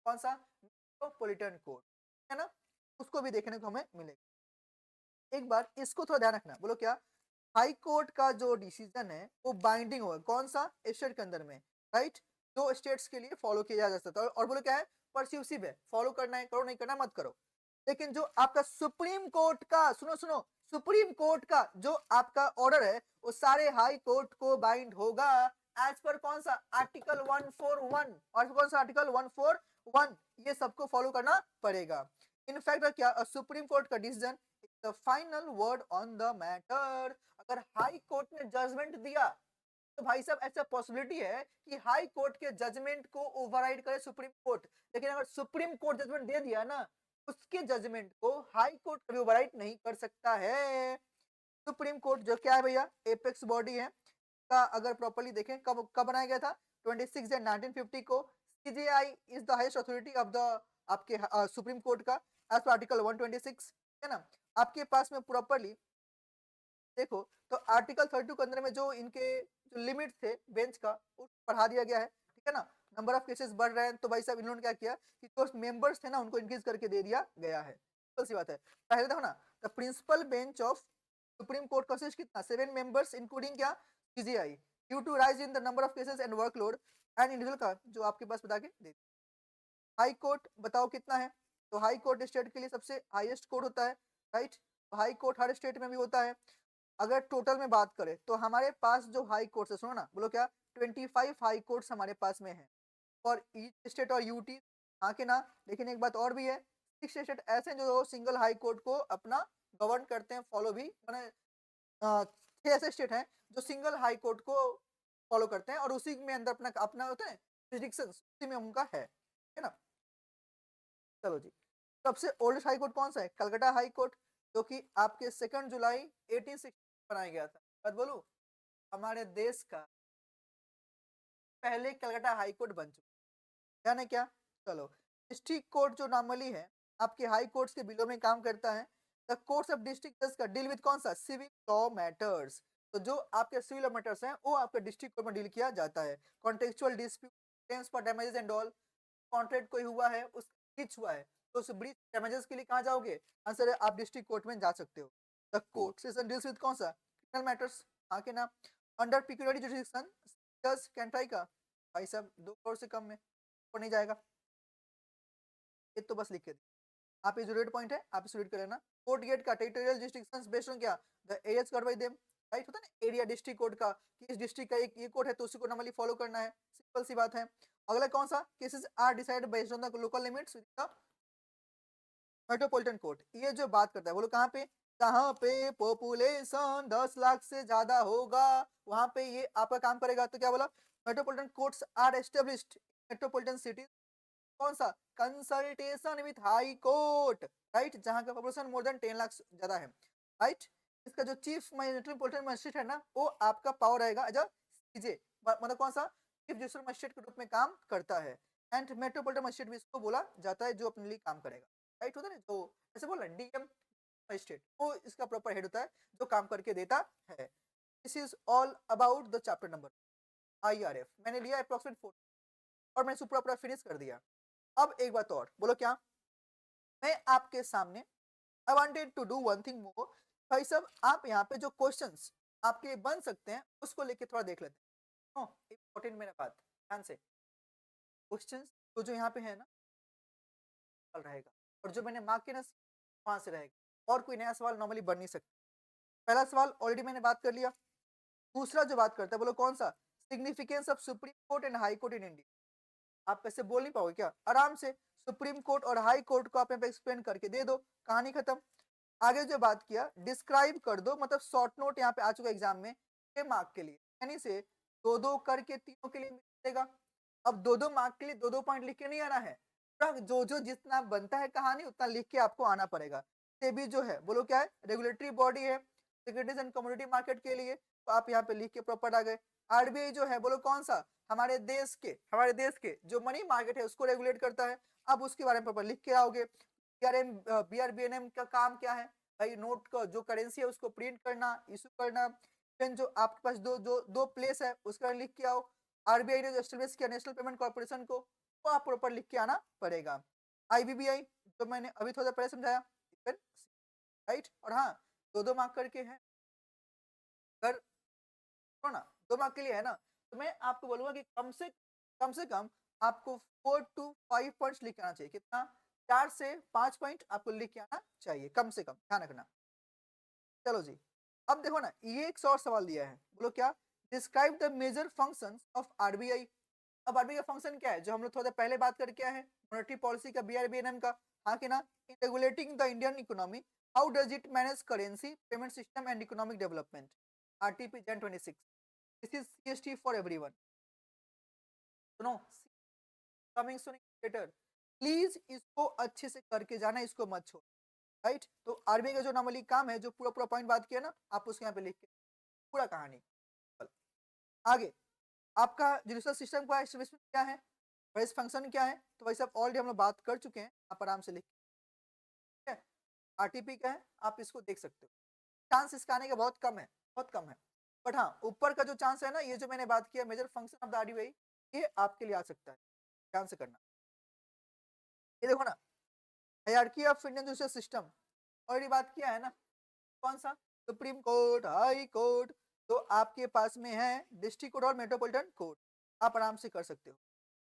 S1: कौन सा, मेट्रोपॉलिटन कोर्ट, है ना, उसको भी देखने को हमें मिलेगा। एक बार इसको थोड़ा ध्यान रखना, बोलो क्या, हाई कोर्ट का जो डिसीजन है वो बाइंडिंग होगा, कौन सा, स्टेट के अंदर में, राइट, जो स्टेट्स के लिए फॉलो किया जा सकता है, और बोलो क्या है, परस्यूसिव है, फॉलो करना है करो, नहीं करना मत करो। लेकिन जो आपका सुप्रीम कोर्ट का, सुनो सुनो, सुप्रीम कोर्ट का जो आपका ऑर्डर है वो सारे हाई कोर्ट को बाइंड होगा, एज पर कौन सा, आर्टिकल 141, और कौन सा आर्टिकल 141, ये सबको फॉलो करना पड़ेगा। इनफैक्ट क्या, सुप्रीम कोर्ट का decision the final word on the matter. अगर हाई कोर्ट ने जजमेंट दिया तो भाई साहब ऐसा पॉसिबिलिटी है कि हाई कोर्ट के जजमेंट को ओवरराइड करे सुप्रीम कोर्ट। लेकिन अगर सुप्रीम कोर्ट जजमेंट दे दिया ना, उसके जजमेंट को हाई कोर्ट कभी ओवरराइड नहीं कर सकता है। सुप्रीम कोर्ट जो क्या है भैया, एपेक्स बॉडी है का, अगर प्रॉपर्ली देखें कब कब बनाया गया था, 26 जनवरी 1950 को। CJI is the highest authority of the आपके सुप्रीम कोर्ट का, एज पर आर्टिकल 126, है ना। आपके पास में प्रॉपर्ली देखो तो आर्टिकल 32 के अंदर में जो इनके जो लिमिट थे बेंच का, वो बढ़ा दिया गया है, ठीक है ना। नंबर ऑफ केसेस बढ़ रहे हैं तो भाई साहब इन्होंने क्या किया कि जो मेंबर्स थे ना उनको इंक्रीज करके दे दिया गया है, सिंपल सी बात है। पहले देखो ना, the principal bench of supreme court consist कितना, 7 मेंबर्स इंक्लूडिंग क्या, CJI, due to rise in the number of cases and workload and individual का, जो आपके पास बता के दे। हाई कोर्ट बताओ कितना है, तो हाई कोर्ट स्टेट के लिए सबसे हाईएस्ट कोर्ट होता है, राइट। हाई कोर्ट हर स्टेट में भी होता है। अगर टोटल में बात करें तो हमारे पास जो हाई कोर्ट्स है, सुनो ना, बोलो क्या, 25 हाई कोर्ट्स हमारे पास में है और ईच स्टेट और यूटी, हाँ के ना। लेकिन एक बात और भी है, 6 स्टेट ऐसे हैं जो सिंगल हाई कोर्ट को अपना गवर्न करते हैं, फॉलो भी, मैंने 6 ऐसे स्टेट हैं जो सिंगल हाई कोर्ट को फॉलो करते हैं और उसी में अंदर अपना अपना होता है jurisdiction, उसी में उनका है ना। चलो जी, सबसे ओल्डेस्ट हाई कोर्ट कौन सा है, कलकत्ता हाई कोर्ट, जो कि आपके 2 जुलाई 1860 बनाया गया था। बात बोलूं, हमारे देश का पहले कलकत्ता हाई कोर्ट बन चुका, यानी क्या, चलो, डिस्ट्रिक्ट कोर्ट जो नॉर्मली है आपके हाई कोर्ट्स के बिलो में काम करता है। द कोर्ट्स ऑफ डिस्ट्रिक्ट जज का डील विद कौन सा, सिविल लॉ मैटर्स, तो जो आपके सिविल लॉ मैटर्स हैं वो आपके डिस्ट्रिक्ट कोर्ट में डील किया जाता है। Contractual dispute, claims for damages and all, contract कोई हुआ है, उस ब्रीच हुआ है तो उस ब्रीच डैमेजेस के लिए कहाँ जाओगे, आंसर है आप डिस्ट्रिक्ट कोर्ट में जा सकते हो। The court session deals with कौन सा, क्रिमिनल मैटर्स, हाँ के ना। अंडर पिक्यूलियरी जुरिडिक्शन जज कैन ट्राई का, भाई साहब 2 करोड़ से कम में ऊपर नहीं जाएगा, ये तो बस लिख के आप ये जो रेड पॉइंट है आप इसे रीड कर लेना। कोर्ट गेट का टेरिटोरियल जुरिसडिक्शंस बेस्ड ऑन क्या, the areas covered by them, right, होता है ना एरिया डिस्ट्रिक्ट कोर्ट का, कि इस डिस्ट्रिक्ट का एक ये कोर्ट है तो उसी को नॉर्मली फॉलो करना है, सिंपल सी बात है। अगला कौन सा, cases are decided based on the local limits with the metropolitan court, ये जो बात करता है वो लोग कहाँ पे, जहाँ पे पॉपुलेशन 10 लाख से ज़्यादा होगा, वहाँ पे ये आपका काम करेगा। तो क्या बोला? Metropolitan courts are established metropolitan city कौन-सा? Consultation with high court, right? जहाँ का पॉपुलेशन मोर देन 10 लाख से ज़्यादा है, राइट? इसका जो चीफ मेट्रोपॉलिटन मजिस्ट्रेट है ना, वो आपका पावर रहेगा एज़ अ सीजे मतलब कौन-सा? चीफ जुडिशियल मजिस्ट्रेट के रूप में काम करता है। एंड मेट्रोपॉलिटन मजिस्ट्रेट भी इसको बोला जाता है, जो अपने लिए काम करेगा, राइट? होता है ना, जो ऐसे बोल रहे हैं डीएम मजिस्ट्रेट, वो इसका प्रॉपर हेड होता है, जो काम करके देता है। This is all about the chapter number IRF. मैंने लिया अप्रॉक्सिमेट 4 और मैंने इसको पूरा-पूरा फिनिश कर दिया। अब एक बात और, बोलो क्या? मैं आपके सामने I wanted to do one thing more. भाई साहब, आप यहाँ पे जो क्वेश्चंस आपके बन सकते हैं, उसको लेके थोड़ा देख लेते हैं। इंपॉर्टेंट मेरा बात, ध्यान से। क्वेश्चंस तो जो यहाँ पे है ना, सवाल रहेगा, और जो मैंने मार्क किया ना, वहाँ से रहेगा, और कोई नया सवाल नॉर्मली बन नहीं सकता। पहला सवाल ऑलरेडी मैंने बात कर लिया। दूसरा जो बात करता है, बोलो कौन सा? Significance of supreme court and high court in India. आप ऐसे बोल नहीं पाओगे क्या? आराम से सुप्रीम कोर्ट और हाई कोर्ट को आप यहाँ पे एक्सप्लेन करके दे दो, कहानी खत्म। आगे जो बात किया, डिस्क्राइब कर दो, मतलब शॉर्ट नोट यहाँ पे आ चुका एग्जाम में 6 मार्क के लिए, यानी से 2-2 करके तीनों के लिए मिलेगा। अब 2-2 मार्क के लिए 2-2 पॉइंट लिख के नहीं आना है, पूरा जो जितना बनता है कहानी उतना लिख के आपको आना पड़ेगा। सेबी जो है, बोलो क्या है? रेगुलेटरी बॉडी है सिक्योरिटीज एंड कमोडिटी मार्केट के लिए, तो आप यहाँ पे लिख के प्रॉपर आ गए। आरबीआई जो है, बोलो कौन सा? हमारे देश के जो मनी मार्केट है उसको रेगुलेट करता है। आप उसके बारे में प्रॉपर लिख के आओगे। बीआरबीएनएम का काम क्या है? भाई नोट का जो करेंसी है उसको प्रिंट करना, इशू करना। फिर जो आपके पास दो प्लेस है उसका लिख के आओ। आरबीआई ने जो एस्टेब्लिश किया नेशनल पेमेंट कॉर्पोरेशन को, वो आप प्रॉपर लिख के आना पड़ेगा। आईबीबीआई जो मैंने अभी थोड़ा पहले समझाया, राइट? और हाँ, 2-2 मार्क करके है। अगर सुनो ना, 2 मार्क के लिए है ना, तो मैं आपको बोलूँगा कि कम से कम आपको 4 टू 5 पॉइंट्स लिख के आना चाहिए। कितना? 4 से 5 पॉइंट आपको लिख के आना चाहिए, कम से कम, ध्यान रखना। चलो जी, अब देखो ना, ये एक और सवाल दिया है, बोलो क्या? Describe the major functions of RBI. अब आरबीआई का फंक्शन क्या है? जो हम लोग थोड़ा देर पहले बात करके आए हैं, मॉनेटरी पॉलिसी का, बीआरबीएनएम का, हाँ कि ना? इन regulating the Indian economy, how does it manage currency, payment system and economic development, RTP Jain 26। This is CST for everyone. सुनो, कमिंग सून लेटर, प्लीज इसको अच्छे से करके जाना, इसको मत छोड़, राइट? तो आरबीआई का जो नॉर्मली काम है, जो पूरा पूरा पॉइंट बात किया ना, आप उसके यहाँ पे लिख के पूरा कहानी। चल, आगे आपका जुडिशल सिस्टम का एस्टेब्लिशमेंट क्या है, वाइस फंक्शन क्या है, तो वैसे आप ऑलरेडी हम लोग बात कर चुके हैं, आप आराम से लिख, ठीक है? आरटीपी क्या है, आप इसको देख सकते हो। चांस इसका आने का बहुत कम है, बहुत कम है। बट हाँ, ऊपर का जो चांस है ना, ये जो मैंने बात किया major function of the RBI, ये आपके लिए आ सकता है, ध्यान से करना। ये देखो ना, hierarchy of Indian judicial system, already बात किया है ना। कौन सा? सुप्रीम कोर्ट, हाई कोर्ट, तो आपके पास में है डिस्ट्रिक्ट कोर्ट और मेट्रोपॉलिटन कोर्ट, आप आराम से कर सकते हो।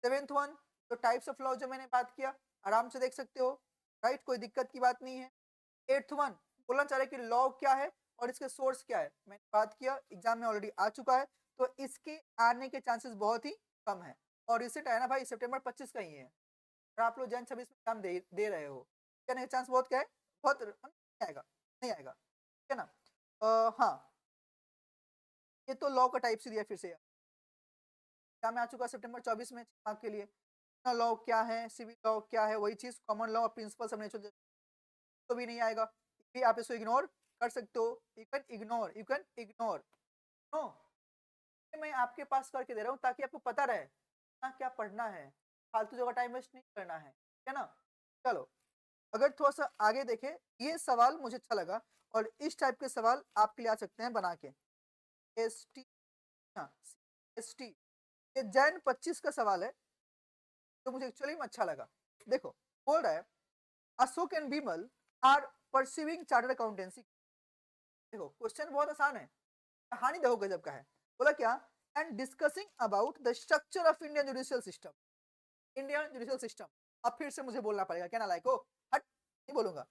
S1: सेवेंथ वन, तो टाइप्स ऑफ लॉ जो मैंने बात किया, आराम से देख सकते हो, राइट? कोई दिक्कत की बात नहीं है। एट्थ वन, बोलना चाह रहे कि लॉ क्या है और इसके सोर्स क्या है, मैंने बात किया, एग्जाम में ऑलरेडी आ चुका है, तो इसके आने के चांसेस बहुत ही कम है। और रिसेंट है ना भाई, सितंबर 25 का ही है, और आप लोग जन 26 में एग्जाम दे रहे हो, क्या नहीं? चांस बहुत क्या है, बहुत नहीं आएगा, नहीं आएगा, ठीक है ना? हाँ, ये तो लॉ का टाइप से दिया फिर से, एग्जाम में आ चुका है सितंबर 24 में 6 मार्क के लिए। लॉ क्या है, सिविल लॉ क्या है, वही चीज, common law, principles of natural, तो भी नहीं आएगा, भी आप इसको इग्नोर कर सकते हो। यू कैन इग्नोर नो, मैं आपके पास करके दे रहा हूँ ताकि आपको पता रहे क्या पढ़ना है, फालतू जगह टाइम वेस्ट नहीं करना है, ठीक है ना? चलो, अगर थोड़ा सा आगे देखें, ये सवाल मुझे अच्छा लगा, और इस टाइप के सवाल आपके लिए आ सकते हैं बना के। एस टी, हाँ, एस टी, ये जैन 25 का सवाल है, जो मुझे एक्चुअली में अच्छा लगा। देखो, बोल रहा है Ashok and Bimal are perceiving chartered accountancy. देखो, क्वेश्चन बहुत आसान है, कहानी देखो गजब का है। बोला क्या? And discussing about the structure of Indian judicial system, Indian judicial system. अब फिर से मुझे बोलना पड़ेगा, क्या ना लाइक हो, हट, नहीं बोलूंगा।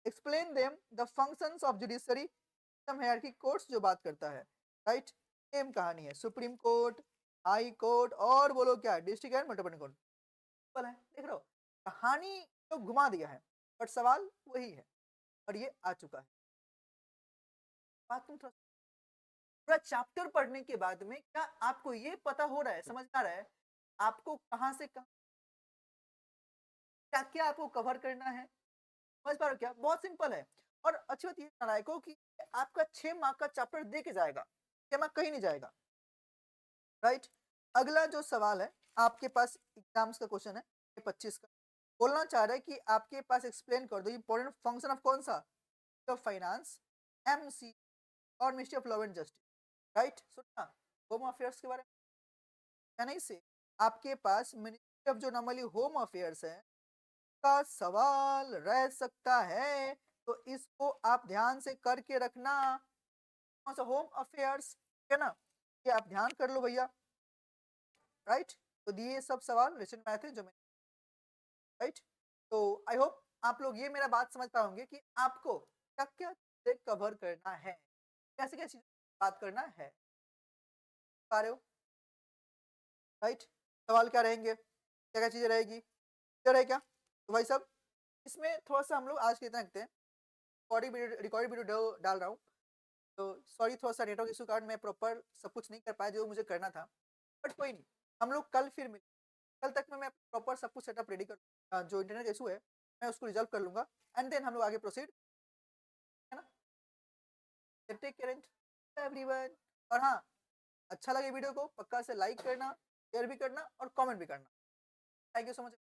S1: Explain them the functions of judiciary system hierarchy courts, जो बात करता है, राइट? सेम कहानी है, सुप्रीम कोर्ट, हाई कोर्ट, और बोलो क्या, district and metropolitan court. Simple है, देख रहे हो, कहानी तो घुमा दिया है, बट सवाल वही है, और ये आ चुका है। बात तुम थोड़ा पूरा चैप्टर पढ़ने के बाद में क्या आपको ये पता हो रहा है, समझ में आ रहा है, आपको कहाँ से कहाँ क्या-क्या आपको कवर करना है? समझ पा रहे हो क्या? बहुत सिंपल है और अच्छी बात ये नालायकों की आपका 6 मार्क का चैप्टर दे के जाएगा, 6 मार्क कहीं नहीं जाएगा, राइट? अगला जो सवाल है, आपके पास एग्ज़ाम्स का क्वेश्चन है, 25 का। बोलना चाह रहा है कि आपके पास एक्सप्लेन कर दो इम्पोर्टेंट फंक्शन ऑफ कौन-सा? ऑफ फाइनेंस, एमसी और ministry of law and justice, right? सुनना, होम अफेयर्स के बारे में चेन्नई से आपके पास मिनिस्ट्री ऑफ जो नॉर्मली होम अफेयर्स है का सवाल रह सकता है, तो इसको आप ध्यान से करके रखना। कौन सा होम अफेयर्स, है ना? ये आप ध्यान कर लो भैया, राइट? तो दिए सब सवाल रिसेंट मैथ है जो मैं, राइट? तो आई होप आप लोग ये मेरा बात समझ पाए होंगे कि आपको क्या-क्या चीज़ें कवर करना है, कैसे-कैसे चीज़ों बात करना है, पा रहे हो, राइट? सवाल क्या रहेंगे? क्या-क्या चीज़ें रहेगी? क्लियर है क्या? तो भाई साहब इसमें थोड़ा-सा हम लोग आज के इतना रखते हैं। रिकॉर्डेड वीडियो डाल रहा हूँ, तो सॉरी थोड़ा-सा नेटवर्क इश्यू के कारण मैं प्रॉपर सब कुछ नहीं कर पाया जो मुझे करना था। बट कोई नहीं, हम लोग कल फिर मिल कल तक में मैं प्रॉपर सब कुछ सेटअप रेडी कर जो इंटरनेट इश्यू है, मैं उसको रिज़ॉल्व कर लूँगा एंड देन हम लोग आगे प्रोसीड, है ना? टेक केयर एवरीवन और हाँ, अच्छा लगे वीडियो को पक्का से लाइक करना, शेयर भी करना और कमेंट भी करना। Thank you so much.